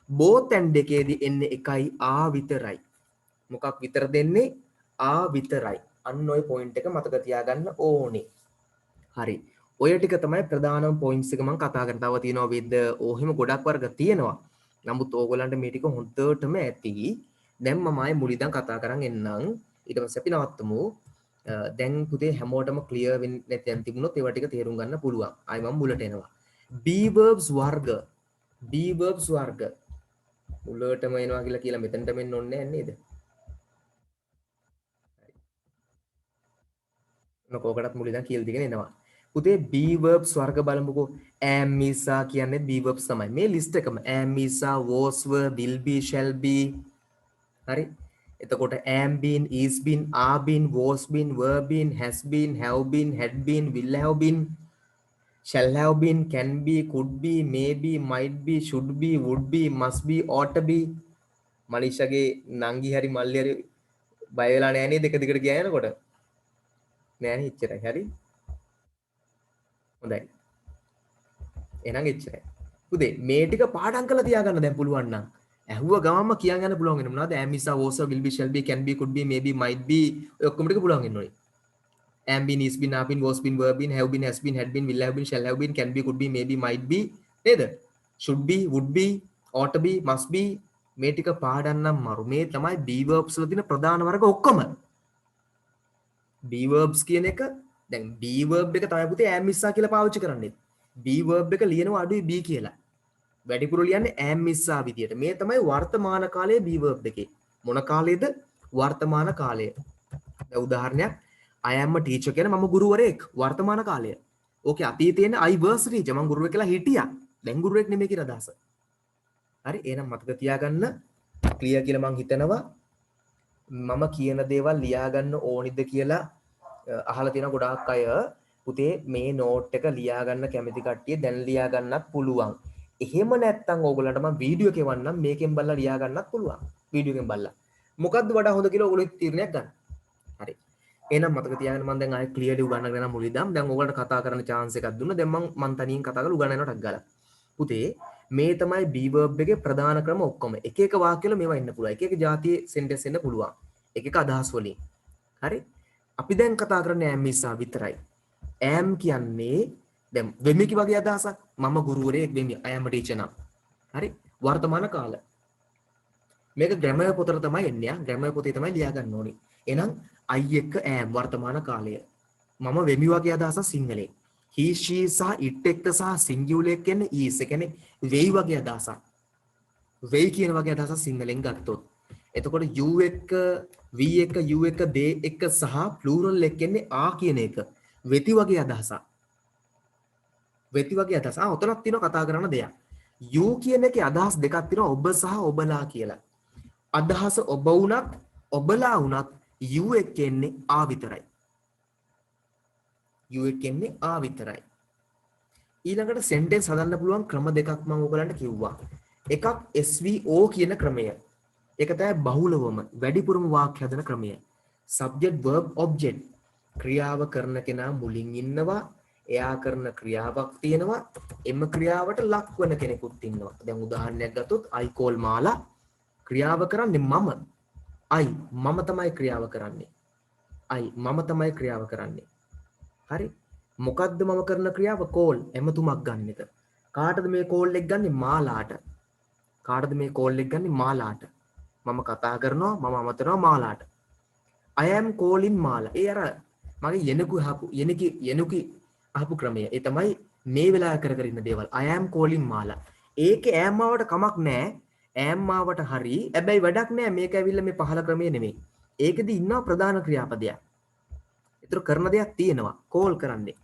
both and එකේදී එන්නේ එකයි ආ විතරයි. මොකක් විතර දෙන්නේ? ආ විතරයි. අන්න ওই පොයින්ට් එක මතක තියාගන්න ඕනේ. හරි. ඔය ටික තමයි ප්‍රධානම පොයින්ට්ස් එක මම කතා කරන. තව තියෙනවා with ඕහෙම ගොඩක් වර්ග තියෙනවා. නමුත් ඕගොල්ලන්ට මේ ටික හොඳටම ඇති. දැන් මම ආයේ මුලින්දන් කතා කරන් එන්නම්. ඊට පස්සේ අපි නවත්තමු. දැන් පුතේ හැමෝටම ක්ලියර් වෙන්නේ නැත්නම් තිබුණොත් ඒවා ටික තේරුම් ගන්න පුළුවන්. ආයි මම මුලට එනවා. be verbs වර්ග. be verbs වර්ග. මුලටම එනවා කියලා මෙතනට මෙන්න ඕනේ නැහැ නේද? මොකකටත් මුලින්දන් කියලා දීගෙන එනවා. පුතේ be verbs වර්ග බලමුකෝ. am is are කියන්නේ be verbs තමයි. මේ ලිස්ට් එකම am is are was were will be shall be. හරි. එතකොට am been is been are been was been were been has been have been had been will have been shall have been can be could be may be might be should be would be must be ought to be. මලිෂාගේ නංගි හරි මල්ලි හරි බය වෙලා නැහැ නේද එක දිගට ගියා යනකොට? නෑ නේ එච්චරයි. හරි. හොඳයි. එහෙනම් එච්චරයි. පුතේ මේ ටික පාඩම් කරලා තියාගන්න දැන් පුළුවන් නම්. ඇහුව ගමන්ම කියන් යන්න පුළුවන් වෙන මොනවද? am is are was are will be shall be can be could be may be might be ඔය ඔක්කොම ටික පුළුවන් වෙන්න ඕනේ. am been is been are been was been were been have been has been had been will have been shall have been can be could be may be might be නේද? should be would be ought to be must be මේ ටික පාඩම් නම් මරු. මේ තමයි be verbs වල තියෙන ප්‍රධාන වර්ග ඔක්කොම. be verbs කියන එක දැන් be verb එක තමයි පුතේ am is are කියලා පාවිච්චි කරන්නේ. be verb එක ලියනවා අඩුයි be කියලා. වැඩිපුර ලියන්නේ am is are විදියට. මේ තමයි වර්තමාන කාලයේ be verb එකේ. මොන කාලයේද? වර්තමාන කාලය. දැන් උදාහරණයක් I am a teacher කියන මම ගුරුවරයෙක් වර්තමාන කාලය. ඕකේ අතීතයේ ඉන්නේ I was a teacher මම ගුරුවරයෙක් කියලා හිටියා. දැන් ගුරුවරයෙක් නෙමෙයි කියන අදහස. හරි එහෙනම් මතක තියාගන්න ක්ලියර් කියලා මම හිතනවා. මම කියන දේවල් ලියා ගන්න ඕනිද කියලා අහලා තියෙන ගොඩාක් අය පුතේ මේ නෝට් එක ලියා ගන්න කැමති කට්ටිය දැන් ලියා ගන්නත් පුළුවන්. එහෙම නැත්නම් ඕගොල්ලන්ට මම වීඩියෝ එක එවන්නම් මේකෙන් බලලා ලියා ගන්නත් පුළුවන්. වීඩියෝ එකෙන් බලලා. මොකද්ද වඩා හොඳ කියලා ඕගොල්ලෝ තීරණයක් ගන්න. හරි. එහෙනම් මතක තියාගන්න මම දැන් ආයෙ ක්ලියර්ලි උගන්වන්න යනවා මුලින්දම. දැන් ඕගොල්ලන්ට කතා කරන්න chance එකක් දුන්නා. දැන් මම තනියෙන් කතා කරලා උගන්වන්නට ගාලා. පුතේ මේ තමයි be verb එකේ ප්‍රධාන ක්‍රම ඔක්කොම. එක එක වාක්‍ය වල මේවා ඉන්න පුළුවන්. එක එක જાතියේ sentence එන්න පුළුවන්. එක එක අදහස් වලින්. හරි. අපි දැන් කතා කරන්නේ am is are විතරයි. am කියන්නේ දැන් වෙමිකි වගේ අදහසක්. මම ගුරුවරයෙක් වෙමි. I am a teacher නම්. හරි. වර්තමාන කාල. මේක grammar පොතේ තමයි එන්නේ. grammar පොතේ තමයි ලියා ගන්න ඕනේ. එහෙනම් I එක්ක am වර්තමාන කාලය. මම වෙමි වගේ අදහසක් සිංහලෙන්. he she සහ it එක්ක සහ singular එක කියන්නේ is. ඒ කියන්නේ වෙයි වගේ අදහසක්. වෙයි කියන වගේ අදහසක් සිංහලෙන් ගත්තොත්. එතකොට you එක්ක we එක්ක you එක්ක they එක්ක සහ plural එක කියන්නේ ආ කියන එක. වෙති වගේ අදහසක්. වෙති වගේ අදහස. ඔතනක් තියෙනවා කතා කරන දෙයක්. you කියන එකේ අදහස් දෙකක් තියෙනවා ඔබ සහ ඔබලා කියලා. අදහස ඔබ වුණත් ඔබලා වුණත් you එක කියන්නේ ආ විතරයි. you එක කියන්නේ ආ විතරයි. ඊළඟට sentence හදන්න පුළුවන් ක්‍රම දෙකක් මම ඔයගලන්ට කිව්වා. එකක් SVO කියන ක්‍රමය. ඒක තමයි බහුලවම වැඩිපුරම වාක්‍ය හදන ක්‍රමය. subject verb object ක්‍රියාව කරන කෙනා මුලින් ඉන්නවා. එයා කරන ක්‍රියාවක් තියෙනවා. එම ක්‍රියාවට ලක් වෙන කෙනෙකුත් ඉන්නවා. දැන් උදාහරණයක් ගත්තොත් I call මාලා ක්‍රියාව කරන්නේ මම. මම තමයි ක්‍රියාව කරන්නේ. මම තමයි ක්‍රියාව කරන්නේ. හරි. මොකද්ද මම කරන ක්‍රියාව? call එමතුමක් ගන්න එක. කාටද මේ call එක ගන්නෙ? මාලාට. කාටද මේ call එක ගන්නෙ? මාලාට. මම කතා කරනවා මම අමතනවා මාලාට. I am calling මාලා. ඒ අර මගේ යෙනුකි අහපු ක්‍රමය. ඒ තමයි මේ වෙලාව කර කර ඉන්න දේවල්. I am calling මාලා. ඒකේ am ආවට කමක් නැහැ. am ආවට හරි. හැබැයි වැඩක් නැහැ. මේක ඇවිල්ලා මේ පහළ ක්‍රමය නෙමෙයි. ඒකෙදි ඉන්නවා ප්‍රධාන ක්‍රියාපදයක්. ඒතර කරන දෙයක් තියෙනවා. call කරන්නේ.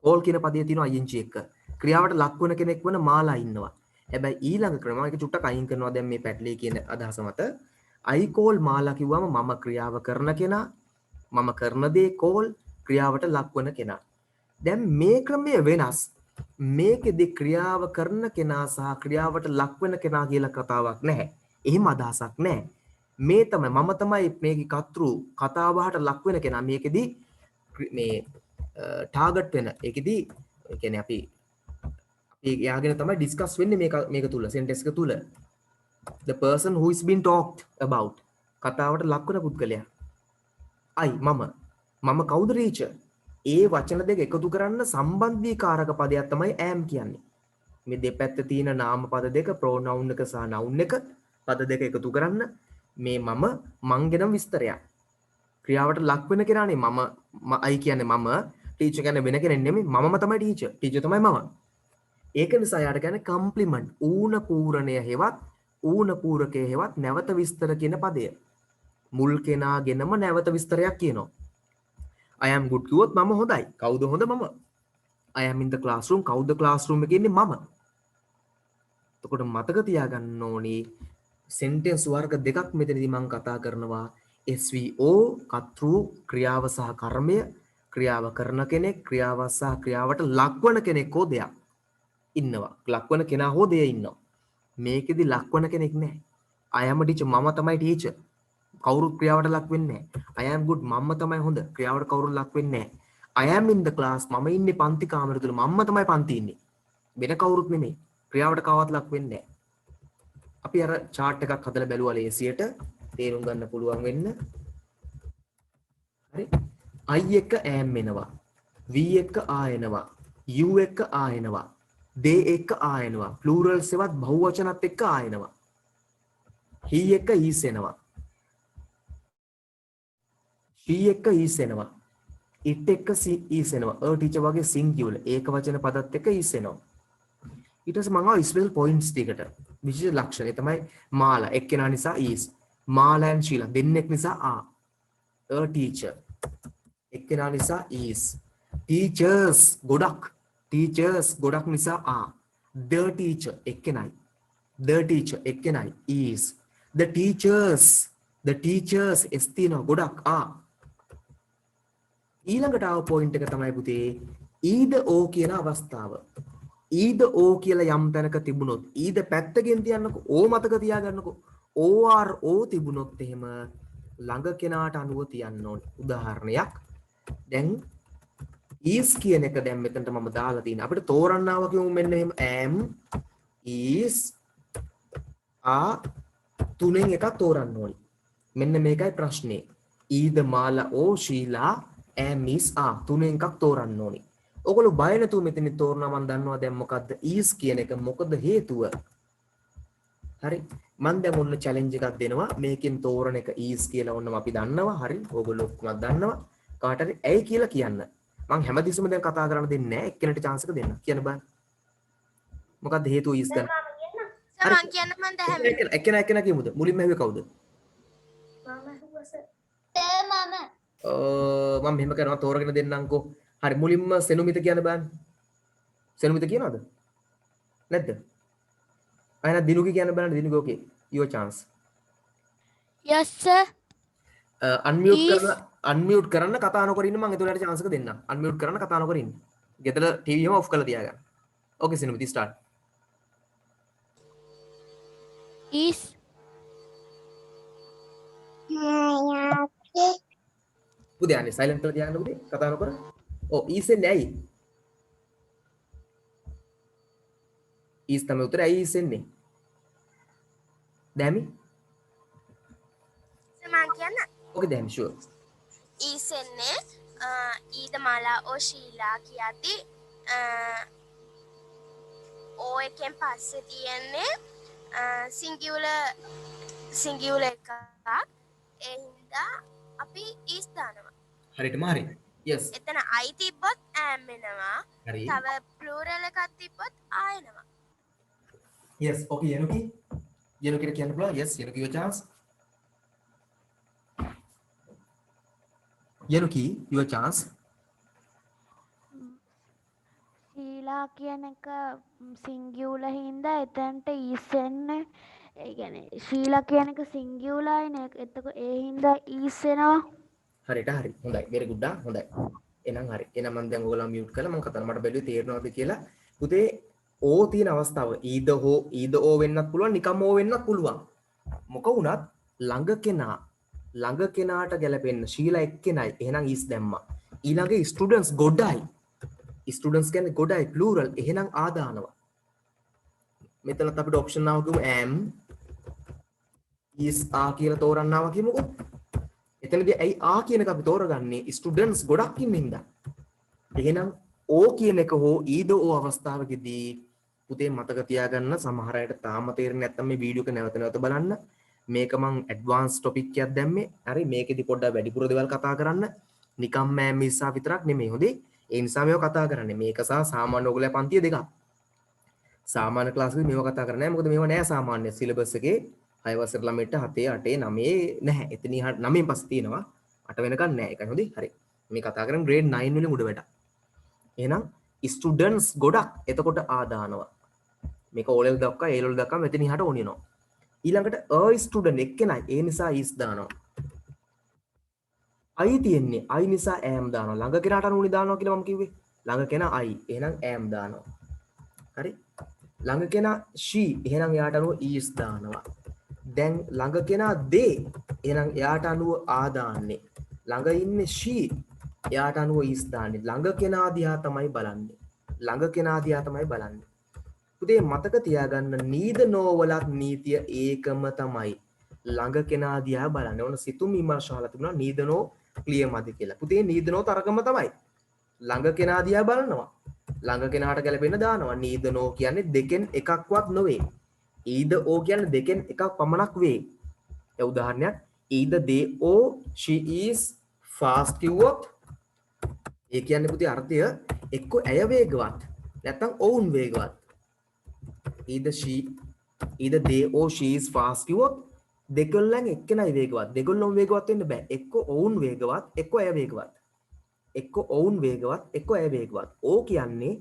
call කියන පදයේ තියෙනවා ing එක. ක්‍රියාවට ලක් වෙන කෙනෙක් වන මාලා ඉන්නවා. හැබැයි ඊළඟ ක්‍රම එක චුට්ටක් අයින් කරනවා දැන් මේ පැටලී කියන අදහස මත I call මාලා කිව්වම මම ක්‍රියාව කරන කෙනා මම කරන දේ call ක්‍රියාවට ලක්වන කෙනා දැන් මේ ක්‍රමය වෙනස් මේකෙදි ක්‍රියාව කරන කෙනා සහ ක්‍රියාවට ලක්වන කෙනා කියලා කතාවක් නැහැ එහෙම අදහසක් නැහැ මේ තමයි මම තමයි මේකේ කතෘ කතාවහට ලක්වෙන කෙනා මේකෙදි මේ ටාගට් වෙන ඒකෙදි ඒ කියන්නේ අපි යාගෙන තමයි ඩිස්කස් වෙන්නේ මේක තුල සෙන්ටෙන්ස් එක තුල the person who is been talked about කතාවට ලක්වන පුද්ගලයා මම කවුද රීචර් ඒ වචන දෙක එකතු කරන්න සම්බන්ධීකාරක පදයක් තමයි am කියන්නේ මේ දෙපැත්තේ තියෙන නාම පද දෙක pronoun එක සහ noun එක පද දෙක එකතු කරන්න මේ මං ගැන විස්තරයක් ක්‍රියාවට ලක්වෙන කෙනානේ මම I කියන්නේ මම ටීචර් කියන්නේ වෙන කෙනෙක් නෙමෙයි මමම තමයි ටීචර් තමයි මම ඒක නිසා යාට කියන්නේ කම්ප්ලිමන්ට් ඌණ පූරණය හේවත් ඌණ පූරකයේ හේවත් නැවත විස්තර කියන පදය මුල් කෙනාගෙනම නැවත විස්තරයක් කියනවා I am good කිව්වොත් මම හොඳයි කවුද හොඳ මම I am in the classroom කවුද classroom එකේ ඉන්නේ මම එතකොට මතක තියාගන්න ඕනේ sentence වර්ග දෙකක් මෙතනදී මම කතා කරනවා SVO කතෘ ක්‍රියාව සහ කර්මය ක්‍රියාව කරන කෙනෙක් ක්‍රියාව සහ ක්‍රියාවට ලක්වන කෙනෙක් හෝ දෙයක් ඉන්නවා ලක්වන කෙනා හෝ දෙය ඉන්නවා මේකෙදි ලක්වන කෙනෙක් නැහැ I am a teacher මම තමයි ටීචර් කවුරුත් ක්‍රියාවට ලක් වෙන්නේ නැහැ I am good මම තමයි හොඳ ක්‍රියාවට කවුරුත් ලක් වෙන්නේ නැහැ I am in the class මම ඉන්නේ පන්ති කාමරය තුල මම තමයි පන්ති ඉන්නේ වෙන කවුරුත් නෙමෙයි ක්‍රියාවට කවවත් ලක් වෙන්නේ නැහැ අපි අර chart එකක් හදලා බැලුවා ලේසියට තේරුම් ගන්න පුළුවන් වෙන්න හරි I එක am එනවා V එක ආ එනවා U එක ආ එනවා they එක ආ එනවා plurals එවත් බහුවචනත් එක්ක ආ එනවා he එක is එනවා she එක is එනවා it එක is එනවා a teacher වගේ singular ඒක වචන පදත් එක්ක is එනවා ඊට පස්සේ මම ආව ස්පෙෂල් පොයින්ට්ස් ටිකට විශේෂ ලක්ෂණ තමයි මාලා එක්කෙනා නිසා is මාලා and ශීලා දෙන්නෙක් නිසා are a teacher එක්කෙනා නිසා is teachers ගොඩක් නිසා are the teacher එක්කෙනයි is the teachers s තියෙනවා ගොඩක් are ඊළඟට ආව පොයින්ට් එක තමයි පුතේ either or කියන අවස්ථාව either or කියලා යම් තැනක තිබුණොත් either පැත්තකින් තියන්නකෝ o මතක තියාගන්නකෝ or o තිබුණොත් එහෙම ළඟ කෙනාට අනුව තියන්න ඕනේ උදාහරණයක් දැන් is කියන එක දැන් මෙතනට මම දාලා තියෙනවා අපිට තෝරන්නාව කියමු මෙන්න එහෙම am is are තුනෙන් එකක් තෝරන්න ඕනේ මෙන්න මේකයි ප්‍රශ්නේ either මාලා or Sheela am is are තුනෙන් එකක් තෝරන්න ඕනේ ඔයගොල්ලෝ බය නැතුව මෙතන තෝරනවා මම දන්නවා දැන් මොකද්ද is කියන එක මොකද හේතුව හරි මම දැන් ඔන්න චැලෙන්ජ් එකක් දෙනවා මේකෙන් තෝරන එක is කියලා ඔන්නම අපි දන්නවා හරි ඔයගොල්ලෝ ඔක්කොම දන්නවා කාට හරි ඇයි කියලා කියන්න මම හැමතිස්සෙම දැන් කතා කරන්න දෙන්නේ නැහැ එක්කෙනෙක්ට chance එක දෙන්න කියන්න බෑ මොකද්ද හේතුව is ගන්න සර් මං කියන්න මං දැහැම එක්කෙනා කියමුද මුලින්ම ඇහුවේ කවුද මම මම මෙහෙම කරනවා තෝරගෙන දෙන්නම්කෝ හරි මුලින්ම සෙනුමිත කියන්න බෑනේ සෙනුමිත කියනවද නැද්ද අයන දිනුගේ කියන්න බෑනේ දිනුගේ ඕකේ your chance Yes, sir. unmute කරන්න කතා නොකර ඉන්න මම එතකොට chance එක දෙන්නම් unmute කරන්න කතා නොකර ඉන්න ගෙදර TV එකම off කරලා තියාගන්න okay සෙනුමිත start Is පුතේ අනේ silent කරලා තියාගන්න පුතේ කතා නොකර ඔව් is එන්නේ ඇයි is තමයි උත්තරය ඇයි is එන්නේ දැමි සර් මං කියන්න okay දැමි sure is එන්නේ ඊද මාලා ඕ ශීලා කියති ඕ එකෙන් පස්සේ තියෙන්නේ සිංගියුලර් එකක් ඒ හින්දා අපි is දානවා හරියටම හරි yes එතන I තිබ්බොත් am එනවා හරි තව ප්ලූරල් එකක් තිබ්බොත් ආ එනවා yes okay යනුකිට කියන්න පුළුවන් yes යනුකි your chance යනුකි your chance Sheela Sheela කියන එක සිංගියුලර් හින්දා එතනට ඊස් එන්නේ. ඒ කියන්නේ ශීලා කියන එක සිංගියුලර්යිනේ. එතකොට ඒ හින්දා ඊස් එනවා. හරියට හරි. හොඳයි. very good ආ. හොඳයි. එහෙනම් හරි. එහෙනම් මම දැන් ඔයගොල්ලෝ මියුට් කරලා මම කතා මට බැලුවේ තේරෙනවද කියලා. පුතේ ඕ තියෙන අවස්ථාව ඊද ඕ වෙන්නත් පුළුවන් නිකම් ඕ වෙන්නත් පුළුවන්. මොක වුණත් ළඟ කෙනාට ගැලපෙන්න ශීලා එක්කෙනයි. එහෙනම් ඊස් දැම්මා. ඊළඟ ස්ටුඩන්ට්ස් ගොඩයි. ස්ටුඩන්ට්ස් කියන්නේ ගොඩයි ප්ලූරල්. එහෙනම් ආ දානවා. මෙතනත් අපිට ඔප්ෂන් ආව කිව්වම am is ආ කියලා තෝරන්න ආවා කියමුකෝ. එතනදී ඇයි ආ කියන එක අපි තෝරගන්නේ ස්ටුඩන්ට්ස් ගොඩක් ඉන්න හින්දා. එහෙනම් ඕ කියන එක හෝ ඊද ඕ අවස්ථාවකදී පුතේ මතක තියාගන්න සමහර අයට තාම තේරෙන්නේ නැත්නම් මේ වීඩියෝ එක නැවත නැවත බලන්න. මේක මං ඇඩ්වාන්ස් ටොපික් එකක් දැම්මේ. හරි මේකෙදි පොඩ්ඩක් වැඩිපුර දේවල් කතා කරන්න. නිකම් මෑම් මිස්සා විතරක් නෙමෙයි හොඳේ. ඒ නිසා මේව කතා කරන්නේ. මේක සහ සාමාන්‍ය ඔයගොල්ලෝ පන්තිය දෙකක්. සාමාන්‍ය ක්ලාස් එකේ මේව කතා කරන්නේ නැහැ. මොකද මේව නෑ සාමාන්‍ය සිලබස් එකේ 6 වසර ළමයිට 7 8 9 නැහැ. එතන 9න් පස්සේ තියෙනවා. 8 වෙනකන් නෑ. ඒකයි හොඳේ. හරි. මේ කතා කරන්නේ grade 9 වලින් උඩ වැඩ. එහෙනම් ස්ටුඩන්ට්ස් ගොඩක් එතකොට ආදානවා. මේක O level දක්වා A level දක්වා මෙතන ඉහට ඕන වෙනවා. ඊළඟට a ස්ටුඩන්ට් එක්කෙනයි. ඒ නිසා is දානවා. I තියෙන්නේ I නිසා am දානවා. ළඟ කෙනාට අනුනේ දානවා කියලා මම කිව්වේ. ළඟ කෙනා I. එහෙනම් am දානවා. හරි. ළඟ කෙනා she. එහෙනම් එයාට අනුව is දානවා. දැන් ළඟ කෙනා they. එහෙනම් එයාට අනුව ආ දාන්නේ. ළඟ ඉන්නේ she. එයාට අනුව is දාන්නේ. ළඟ කෙනා දිහා තමයි බලන්නේ. ළඟ කෙනා දිහා තමයි බලන්නේ. පුතේ මතක තියාගන්න need no වලත් නීතිය ඒකම තමයි. ළඟ කෙනා දිහා බලන්න. ඕන සිතුම් විමර්ශනවල තිබුණා need no clear මදි කියලා. පුතේ need no තරකම තමයි. ළඟ කෙනා දිහා බලනවා. ළඟ කෙනාට ගැලපෙන්න දානවා. need no කියන්නේ දෙකෙන් එකක්වත් නොවේ. either o කියන්නේ දෙකෙන් එකක් පමණක් වේ. ඒ උදාහරණයක් either they or she is fast කිව්වොත් ඒ කියන්නේ පුතේ අර්ථය එක්ක ඇය වේගවත් නැත්නම් ඔවුන් වේගවත්. either they or she is fast කිව්වොත් දෙකොල්ලන් එක්කෙනයි වේගවත්. දෙකොල්ලොම වේගවත් වෙන්න බෑ. එක්ක ඔවුන් වේගවත් එක්ක ඇය වේගවත්. එක්ක ඔවුන් වේගවත් එක්ක ඇය වේගවත්. O කියන්නේ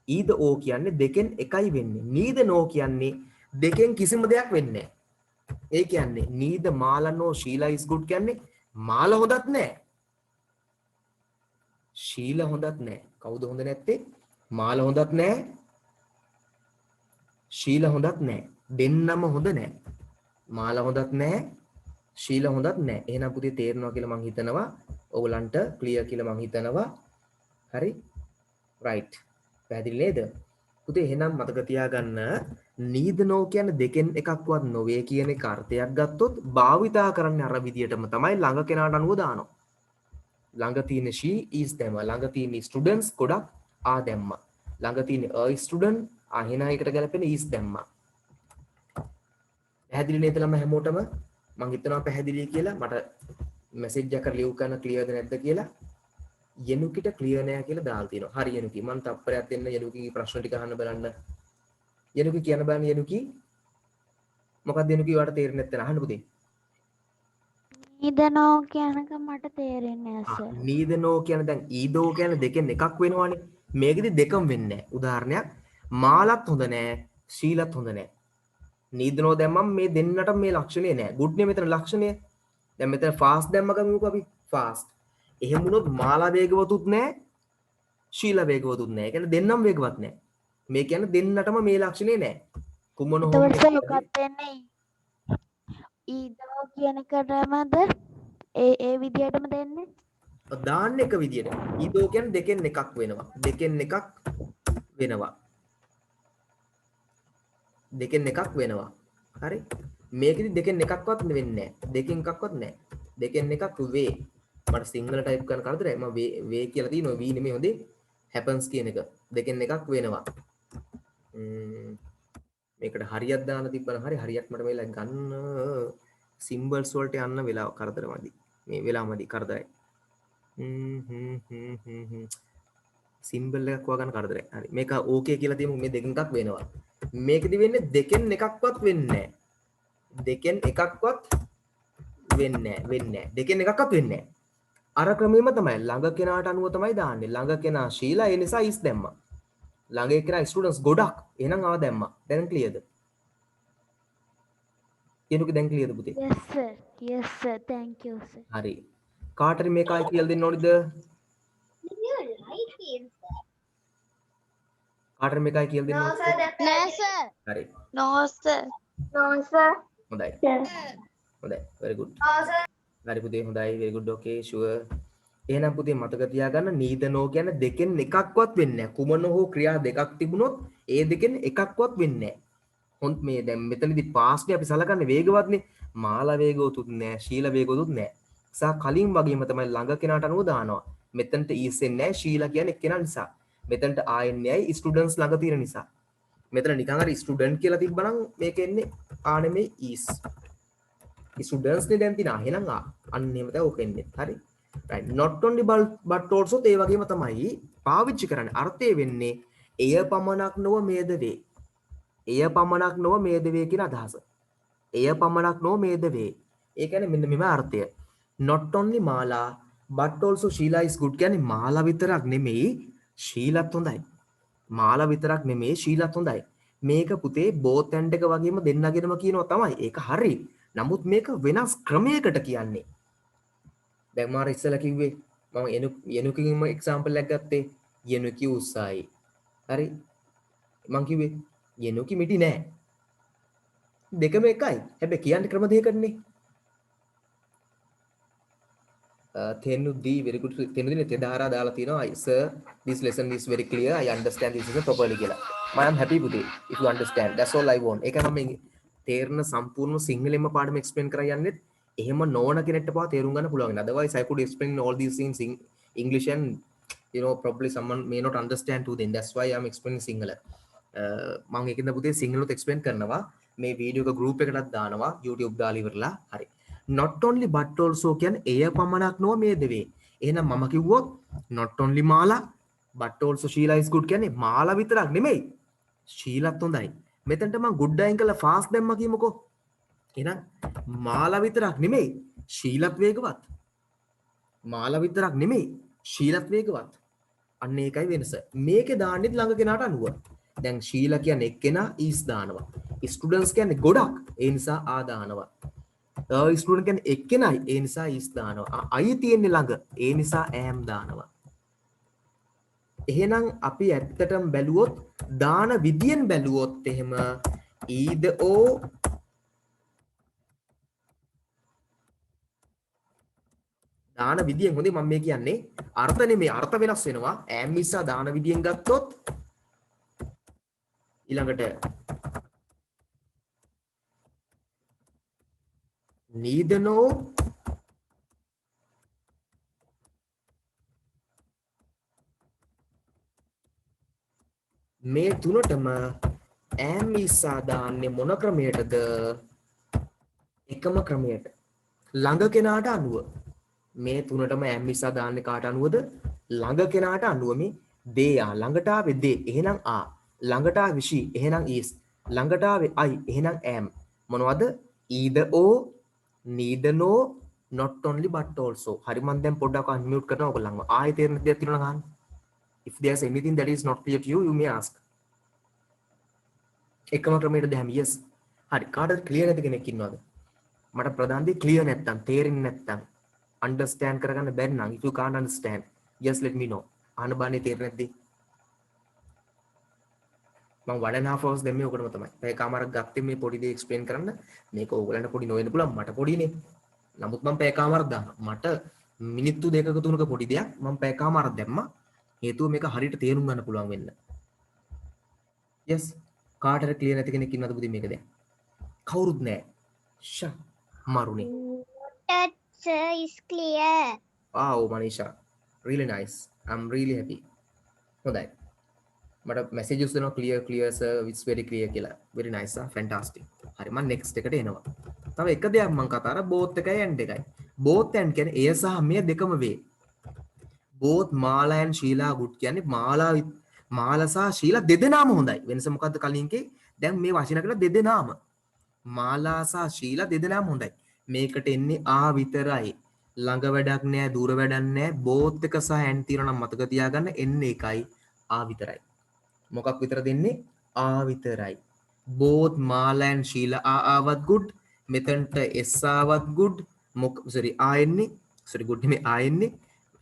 either O කියන්නේ දෙකෙන් එකයි වෙන්නේ. neither no කියන්නේ දෙකෙන් කිසිම දෙයක් වෙන්නේ නැහැ. ඒ කියන්නේ neither මාලා no ශීලා is good කියන්නේ මාලා හොඳත් නැහැ. ශීලා හොඳත් නැහැ. කවුද හොඳ නැත්තේ? මාලා හොඳත් නැහැ. ශීලා හොඳත් නැහැ. දෙන්නම හොඳ නැහැ. මාලා හොඳත් නැහැ. ශීලා හොඳත් නැහැ. එහෙනම් පුතේ තේරෙනවා කියලා මම හිතනවා. ඔයගලන්ට ක්ලියර් කියලා මම හිතනවා. හරි? රයිට්. පැහැදිලි නේද? පුතේ එහෙනම් මතක තියාගන්න need no කියන්නේ දෙකෙන් එකක්වත් නොවේ කියන එක අර්ථයක් ගත්තොත් භාවිතා කරන්නේ අර විදියටම තමයි ළඟ කෙනාට අනුව දානවා. ළඟ තියෙන she is දැම්මා. ළඟ තියෙන students ගොඩක් ආ දැම්මා. ළඟ තියෙන a student එහෙනම් ඒකට ගැලපෙන is දැම්මා. පැහැදිලි නේද ළම හැමෝටම? මම හිතනවා පැහැදිලි කියලා. මට මැසේජ් එකක් ලියු කරන ක්ලියර්ද නැද්ද කියලා. යනුකිට ක්ලියර් නෑ කියලා දාලා තියෙනවා. හරි යනුකි. මම තප්පරයක් දෙන්න යනුකිගේ ප්‍රශ්න ටික අහන්න බලන්න. යනුකි කියන බලන්න යනුකි. මොකක්ද යනුකි ඔයාලට තේරෙන්නේ නැත්නම් අහන්න පුතේ. need no කියන එක මට තේරෙන්නේ නැහැ සර්. need no කියන දැන් ඊදෝ කියන දෙකෙන් එකක් වෙනවනේ. මේකෙදි දෙකම වෙන්නේ නැහැ. උදාහරණයක් මාලත් හොඳ නෑ, ශීලත් හොඳ නෑ. need no දැම්මම මේ දෙන්නට මේ ලක්ෂණේ නෑ. good නේ මෙතන ලක්ෂණය. දැන් මෙතන fast දැම්ම ගමුකෝ අපි. fast. එහෙම වුණොත් මාලා වේගවතුත් නෑ, ශීලා වේගවතුත් නෑ. ඒ කියන්නේ දෙන්නම වේගවත් නෑ. මේ කියන්නේ දෙන්නටම මේ ලක්ෂණේ නෑ. කුමන හෝ ඒකත් වෙන්නේ ඊදෝ කියන එකටමද ඒ විදියටම දෙන්නේ. දාන්න එක විදියට. ඊදෝ කියන්නේ දෙකෙන් එකක් වෙනවා. දෙකෙන් එකක් වෙනවා. දෙකෙන් එකක් වෙනවා. හරි? මේකෙදි දෙකෙන් එකක්වත් වෙන්නේ නැහැ. දෙකෙන් එකක්වත් නැහැ. දෙකෙන් එකක් වේ. මට සිංහල ටයිප් කරන කරදරයි. මම වේ කියලා තියෙනවා. වී නෙමෙයි හොඳේ. happens කියන එක. දෙකෙන් එකක් වෙනවා. මේකට හරියක් දාන්න තිබ්බනම් හරි හරියක් මට මේලා ගන්න සිම්බල්ස් වලට යන්න වෙලාව කරදරමදි. මේ වෙලාවමදි කරදරයි. සිම්බල් එකක් වගන්න කරදරයි. හරි. මේක ඕකේ කියලා තියමු. මේ දෙකෙන් එකක් වෙනවා. මේකෙදි වෙන්නේ දෙකෙන් එකක්වත් වෙන්නේ නැහැ. දෙකෙන් එකක්වත් වෙන්නේ නැහැ. දෙකෙන් එකක්වත් වෙන්නේ නැහැ. අර ක්‍රමෙම තමයි ළඟ කෙනාට අනුව තමයි දාන්නේ. ළඟ කෙනා ශීලා ඒ නිසා is දැම්මා. ළඟ එක්කෙනා ස්ටුඩන්ට්ස් ගොඩක්. එහෙනම් ආ දැම්මා. දැන් ක්ලියර්ද? කියනක දැන් ක්ලියර්ද පුතේ? Yes sir. Yes sir. Thank you sir. හරි. කාට හරි මේක ආයි කියලා දෙන්න ඕනිද? කාට හරි මේක ආයි කියලා දෙන්න ඕනිද? නෑ සර්. හරි. No sir. හොඳයි. හොඳයි. very good. හරි පුතේ හොඳයි. very good. okay sure. එහෙනම් පුතේ මතක තියාගන්න neither no කියන්නේ දෙකෙන් එකක්වත් වෙන්නේ නැහැ. කුමන හෝ ක්‍රියා දෙකක් තිබුණොත් ඒ දෙකෙන් එකක්වත් වෙන්නේ නැහැ. හොඳ මේ දැන් මෙතනදී past නේ අපි සලකන්නේ වේගවත්නේ. මාලා වේගවතුත් නැහැ. ශීල වේගවතුත් නැහැ. සා කලින් වගේම තමයි ළඟ කෙනාට අනුව දානවා. මෙතනට is එන්නේ නැහැ. ශීල කියන්නේ එක්කෙනා නිසා. මෙතනට ආයෙන්නේ ඇයි ස්ටුඩන්ට්ස් ළඟ තියෙන නිසා. මෙතන නිකන් හරි ස්ටුඩන්ට් කියලා තිබ්බනම් මේක එන්නේ ආ නෙමෙයි is. ස්ටුඩන්ට්ස් නේ දැන් තිනා. එහෙනම් අන්න එහෙම තමයි ඕක එන්නේ. හරි. right not only but also ඒ වගේම තමයි පාවිච්චි කරන්නේ. අර්ථය වෙන්නේ එය පමණක් නොව මේද වේ. එය පමණක් නොව මේද වේ කියන අදහස. එය පමණක් නොව මේද වේ. ඒ කියන්නේ මෙන්න මෙම අර්ථය. not only මාලා but also Sheila is good කියන්නේ මාලා විතරක් නෙමෙයි ශීලත් හොඳයි. මාලා විතරක් නෙමෙයි ශීලත් හොඳයි. මේක පුතේ both and එක වගේම දෙන්නගෙනම කියනවා තමයි. ඒක හරි. නමුත් මේක වෙනස් ක්‍රමයකට කියන්නේ. දැන් මාර ඉස්සලා කිව්වේ මම යනුකින්ම එක්සැම්පල් එකක් ගත්තේ යනුකි උසයි. හරි. මං කිව්වේ යනුකි මිටි නෑ. දෙකම එකයි. හැබැයි කියන්න ක්‍රම දෙකකටනේ. තෙන්නුදී very good තෙන්නුදී තෙදාරා දාලා තියෙනවා sir this lesson is very clear I understand this is properly කියලා. I am happy with it if you understand that's all I want. ඒක මම තේරෙන සම්පූර්ණ සිංහලෙන්ම පාඩම explain කරා යන්නේ එහෙම නොවන කෙනෙක්ට පවා තේරුම් ගන්න පුළුවන්. Otherwise I could explain all these things in English and you know probably someone may not understand too then that's why I am explaining Sinhala. මම ඒකෙන්ද පුතේ සිංහලොත් explain කරනවා. මේ වීඩියෝ එක group එකකටත් දානවා YouTube දාලා ඉවරලා. හරි. not only but also කියන්නේ එය පමණක් නොව මේ දෙවේ. එහෙනම් මම කිව්වොත් not only මාලා but also Sheila is good කියන්නේ මාලා විතරක් නෙමෙයි. ශීලත් හොඳයි. මෙතනට මම good අයින් කළා fast දැම්මා කියමුකෝ. එහෙනම් මාලා විතරක් නෙමෙයි ශීලත් වේගවත්. මාලා විතරක් නෙමෙයි ශීලත් වේගවත්. අන්න ඒකයි වෙනස. මේකේ දාන්නෙත් ළඟ කෙනාට අනුව. දැන් ශීල කියන්නේ එක්කෙනා is දානවා. ස්ටුඩන්ට්ස් කියන්නේ ගොඩක්. ඒ නිසා ආ දානවා. ස්ටුඩන්ට් කියන්නේ එක්කෙනයි. ඒ නිසා is දානවා. අය තියෙන්නේ ළඟ. ඒ නිසා am දානවා. එහෙනම් අපි ඇත්තටම බැලුවොත් දාන විදියෙන් බැලුවොත් එහෙම either or දාන විදියෙන් හොඳේ මම මේ කියන්නේ අර්ථ නෙමෙයි අර්ථ වෙනස් වෙනවා am නිසා දාන විදියෙන් ගත්තොත් ඊළඟට neither no මේ තුනටම am නිසා දාන්නේ මොන ක්‍රමයටද එකම ක්‍රමයට ළඟ කෙනාට අනුව මේ තුනටම am නිසා දාන්නේ කාට අනුවද ළඟ කෙනාට අනුව මේ they are ළඟට ආවේ they එහෙනම් are ළඟට ආවේ she එහෙනම් is ළඟට ආවේ I එහෙනම් am මොනවද either or neither no not only but also හරි මම දැන් පොඩ්ඩක් අන්මියුට් කරනවා ඔයගොල්ලන්ව ආයෙ තේරෙන දෙයක් තියෙනවා නම් අහන්න if there's anything that is not clear to you you may ask එකම ක්‍රමයටද හැම yes හරි කාටද ක්ලියර් නැති කෙනෙක් ඉන්නවද මට ප්‍රධාන දේ ක්ලියර් නැත්තම් තේරෙන්නේ නැත්තම් understand කරගන්න බැරි නම් if you can't understand just let me know අහන බානේ තේරෙන්නේ නැද්ද මම 1.5 hours දැම්මේ ඔකටම තමයි පැය කමාරක් ගත්තේ මේ පොඩි දේ explain කරන්න මේක ඕගලන්ට පොඩි නොවෙන්න පුළුවන් මට පොඩිනේ නමුත් මම පැය කමාරක් දානවා මට මිනිත්තු දෙකක තුනක පොඩි දෙයක් මම පැය කමාරක් දැම්මා හේතුව මේක හරියට තේරුම් ගන්න පුළුවන් වෙන්න yes කාටද ක්ලියර් නැති කෙනෙක් ඉන්නවද පුතේ මේක දැන් කවුරුත් නැහැ ෂා මරුනේ Sir is clear. wow Manisha really nice I'm really happy හොඳයි මට messages දෙනවා clear sir it's very clear කියලා very nice fantastic හරි මම next එකට එනවා තව එක දෙයක් මම කතා කරා both එකයි and එකයි both and කියන්නේ එය සහ මෙය දෙකම වේ both මාලා and ශීලා good කියන්නේ මාලා සහ ශීලා දෙදෙනාම හොඳයි වෙනස මොකද්ද කලින්කේ දැන් මේ වචන කරලා දෙදෙනාම මාලා සහ ශීලා දෙදෙනාම හොඳයි මේකට එන්නේ ආ විතරයි ළඟ වැඩක් නෑ දුර වැඩක් නෑ both එක සහ and තියෙනවා නම් මතක තියාගන්න එන්නේ එකයි ආ විතරයි මොකක් විතර දෙන්නේ ආ විතරයි. both Mala and Sheila are ආවත් good. මෙතනට S ආවත් good. sorry ආ එන්නේ sorry good නෙමෙයි ආ එන්නේ.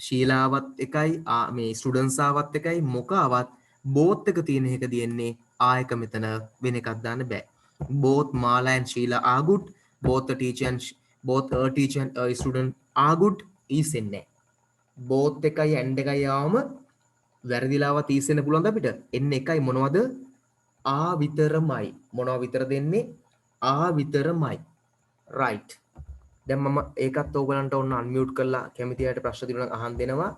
Sheila ආවත් එකයි මේ students ආවත් එකයි මොක ආවත් both එක තියෙන එක දෙන්නේ ආ එක මෙතන වෙන එකක් දාන්න බෑ. both Mala and Sheila are good. both a teacher and both a teacher and a student are good is එන්නේ. both එකයි and එකයි ආවම වැරදිලාව තීසෙන්න පුළුවන් අපිට. එන්නේ එකයි මොනවද? ආ විතරමයි. මොනවා විතර දෙන්නේ? ආ විතරමයි. right. දැන් මම ඒකත් ඕගලන්ට ඔන්න unmute කරලා කැමති අයට ප්‍රශ්න දිනුවා නම් අහන් දෙනවා.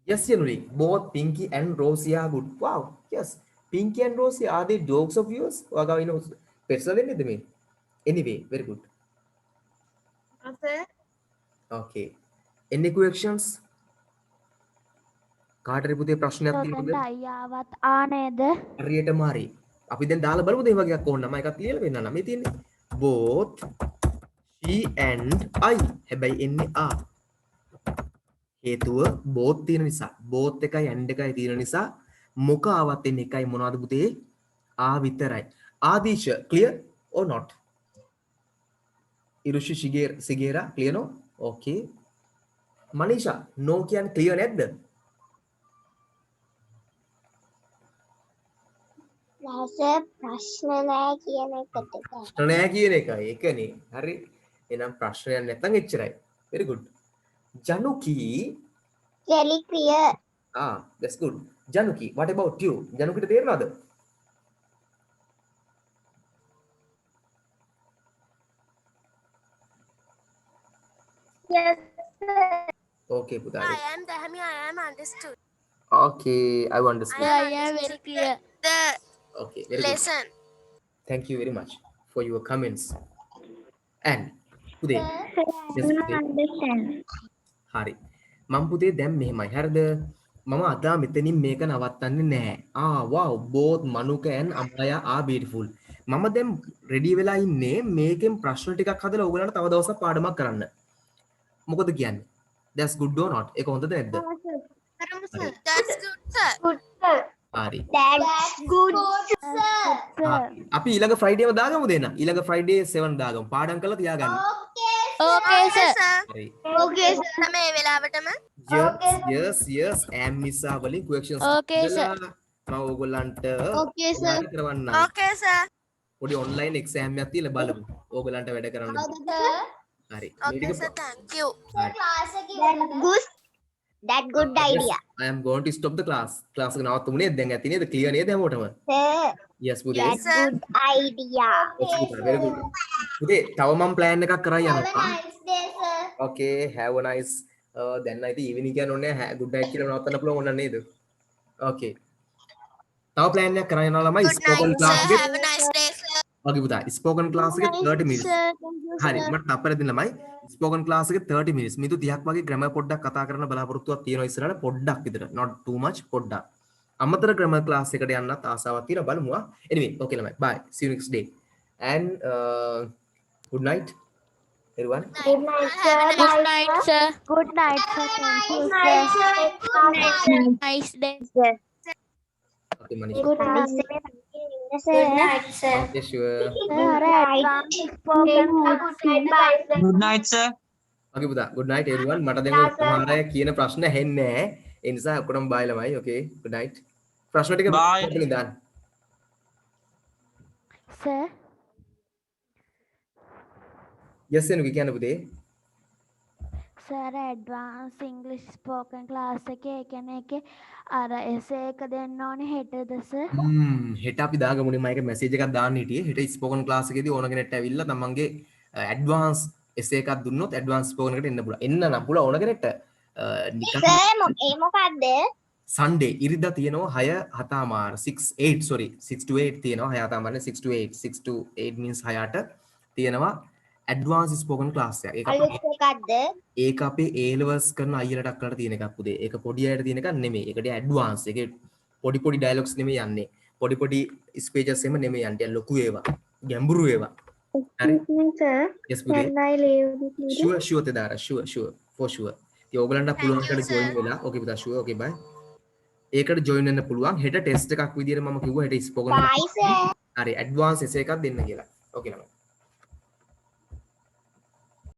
yes Yanuli, both Pinky and Rosie are good. wow. yes. Pinky and Rosie, are they dogs of yours? ඔයාගාව ඉන්න pets දෙන්නේද මේ? anyway, very good. okay. any questions? කාටරි පුතේ ප්‍රශ්නයක් තියෙනවද? ඔතෙන්ට අයියාවත් ආ නේද? හරියටම හරි. අපි දැන් දාලා බලමුද මේ වගේ එකක් ඕන නම් එකක් ලියලා වෙන්න නම් මේ තියෙන්නේ. both she and I. හැබැයි එන්නේ ආ. හේතුව both තියෙන නිසා. both එකයි and එකයි තියෙන නිසා මොක ආවත් එන්නේ එකයි මොනවද පුතේ? ආ විතරයි. ආදීශ clear or not? ඉරුෂි සිගේරා clear no? okay. මනීෂා no කියන්නේ clear නැද්ද? ප්‍රශ්න නෑ කියන එකට. ප්‍රශ්න නෑ කියන එකයි ඒකනේ. හරි. එහෙනම් ප්‍රශ්නයක් නැත්නම් එච්චරයි. very good. Januki. very clear. that's good. Januki, what about you? Janukita තේරෙනවද? Yes, sir. okay පුතා. I am Dahami, I am understood. okay, I understand. I am very clear. The okay, very good. lesson. Thank you very much for your comments. and පුතේ I yes, don't පුතේ. understand. හරි. මම පුතේ දැන් මෙහෙමයි. හරිද? මම අදා මෙතනින් මේක නවත්තන්නේ නැහැ. wow, both Manuka and Amaya are beautiful. මම දැන් ready වෙලා ඉන්නේ මේකෙන් ප්‍රශ්න ටිකක් හදලා ඕගලන්ට තව දවසක් පාඩමක් කරන්න. මොකද කියන්නේ? That's good or not? ඒක හොඳද නැද්ද? That's good, sir. හරි. That's good, sir. අපි ඊළඟ ෆ්‍රයිඩේ ව දාගමු දෙන්න. ඊළඟ ෆ්‍රයිඩේ 7 දාගමු. පාඩම් කරලා තියාගන්න. Okay, sir. හරි. Okay, sir. මේ වෙලාවටම yes මිස්සා වලින් questions Okay, sir. මම ඕගොල්ලන්ට Okay, sir. උදාහරණ කරවන්නම්. Okay, sir. පොඩි ඔන්ලයින් එක්සෑම් එකක් තියලා බලමු. ඕගොල්ලන්ට වැඩ කරන්න. හරි. Okay, sir. Thank you. That good idea. I am going to stop the class. Class එක නවත්තමු නේද? දැන් ඇති නේද? clear නේද හැමෝටම? Sir, yes පුතේ. that's good idea. very good. පුතේ තව මම plan එකක් කරන් Have a යනවා. nice day, sir. okay, have a nice දැන් ඉතින් evening කියන්න ඕනේ නැහැ. good night කියලා නවත්තන්න පුළුවන් ඕන නේද? okay. තව plan එකක් කරන් යනවා ළමයි. Good spoken night, class sir. එකේ Have a nice day, sir. okay පුතා. spoken class එකේ 30 minutes. හරි මට අපරදින ළමයි ස්පෝකන් ක්ලාස් එකේ 30 minutes මිනිත්තු 30ක් වගේ ග්‍රැමර් පොඩ්ඩක් කතා කරන්න බලාපොරොත්තුවක් තියෙනවා ඉස්සරහට පොඩ්ඩක් විතර not too much පොඩ්ඩක් අමතර ග්‍රැමර් ක්ලාස් එකට යන්නත් ආසාවක් තියෙනවා බලමු anyway okay ළමයි bye see you next day and good night everyone Good night, sir. Good night, sir. Good night, sir. Thank you, Good sir. night, sir. Good night, sir. Nice day. okay Manish Good night, sir. Good night, sir. okay sure Good night. Good night, sir. okay පුතා good night everyone මට දැන් ඔයාලා කියන ප්‍රශ්න ඇහෙන්නේ නැහැ ඒ නිසා ඔක්කොම bye ළමයි okay good night ප්‍රශ්න ටික Bye. දාන්න Sir, yes එනු කියන්න පුතේ sir advanced English spoken class එකේ ඒ කියන්නේ ඒකේ අර essay එක දෙන්න ඕනේ හෙටද sir? හෙට අපි දාගමුනේ මම ඒක මැසේජ් එකක් දාන්න හිටියේ හෙට ස්පෝකන් ක්ලාස් එකේදී ඕන කෙනෙක්ට ඇවිල්ලා තමන්ගේ ඇඩ්වාන්ස් essay එකක් දුන්නොත් ඇඩ්වාන්ස් ස්පෝකන් එකට එන්න පුළුවන් එන්න නම් පුළුවන් ඕන කෙනෙක්ට නිකන් Sir, ඒ මොකක්ද? සන්ඩේ ඉරිදා තියෙනවා 6:00 6 sorry 6 to 8 තියෙනවා 6:00 6 to 8 6 to 8 means 6ට තියෙනවා ඇඩ්වාන්ස් ස්පෝකන් ක්ලාස් එකක් ඒක අලුත් එකක්ද? ඒක අපේ A levels කරන අයියලට අක්කලට තියෙන එකක් පුතේ. ඒක පොඩි අයට තියෙන එකක් නෙමෙයි. ඒකට ඇඩ්වාන්ස්. ඒකේ පොඩි dialogues නෙමෙයි යන්නේ. පොඩි speeches එම නෙමෙයි යන්නේ. ලොකු ඒවා. ගැඹුරු ඒවා. හරි. Sir, yes පුතේ. can I leave this meeting? sure තෙදාර sure for sure. ඉතින් ඕගලන්ට පුළුවන් Thank you, කරලා join sir. වෙලා. okay පුතා sure okay bye. ඒකට join වෙන්න පුළුවන්. හෙට ටෙස්ට් එකක් විදියට මම කිව්වා හෙට spoken Bye sir. හරි advance essay එකක් දෙන්න කියලා. ඕකේ නම.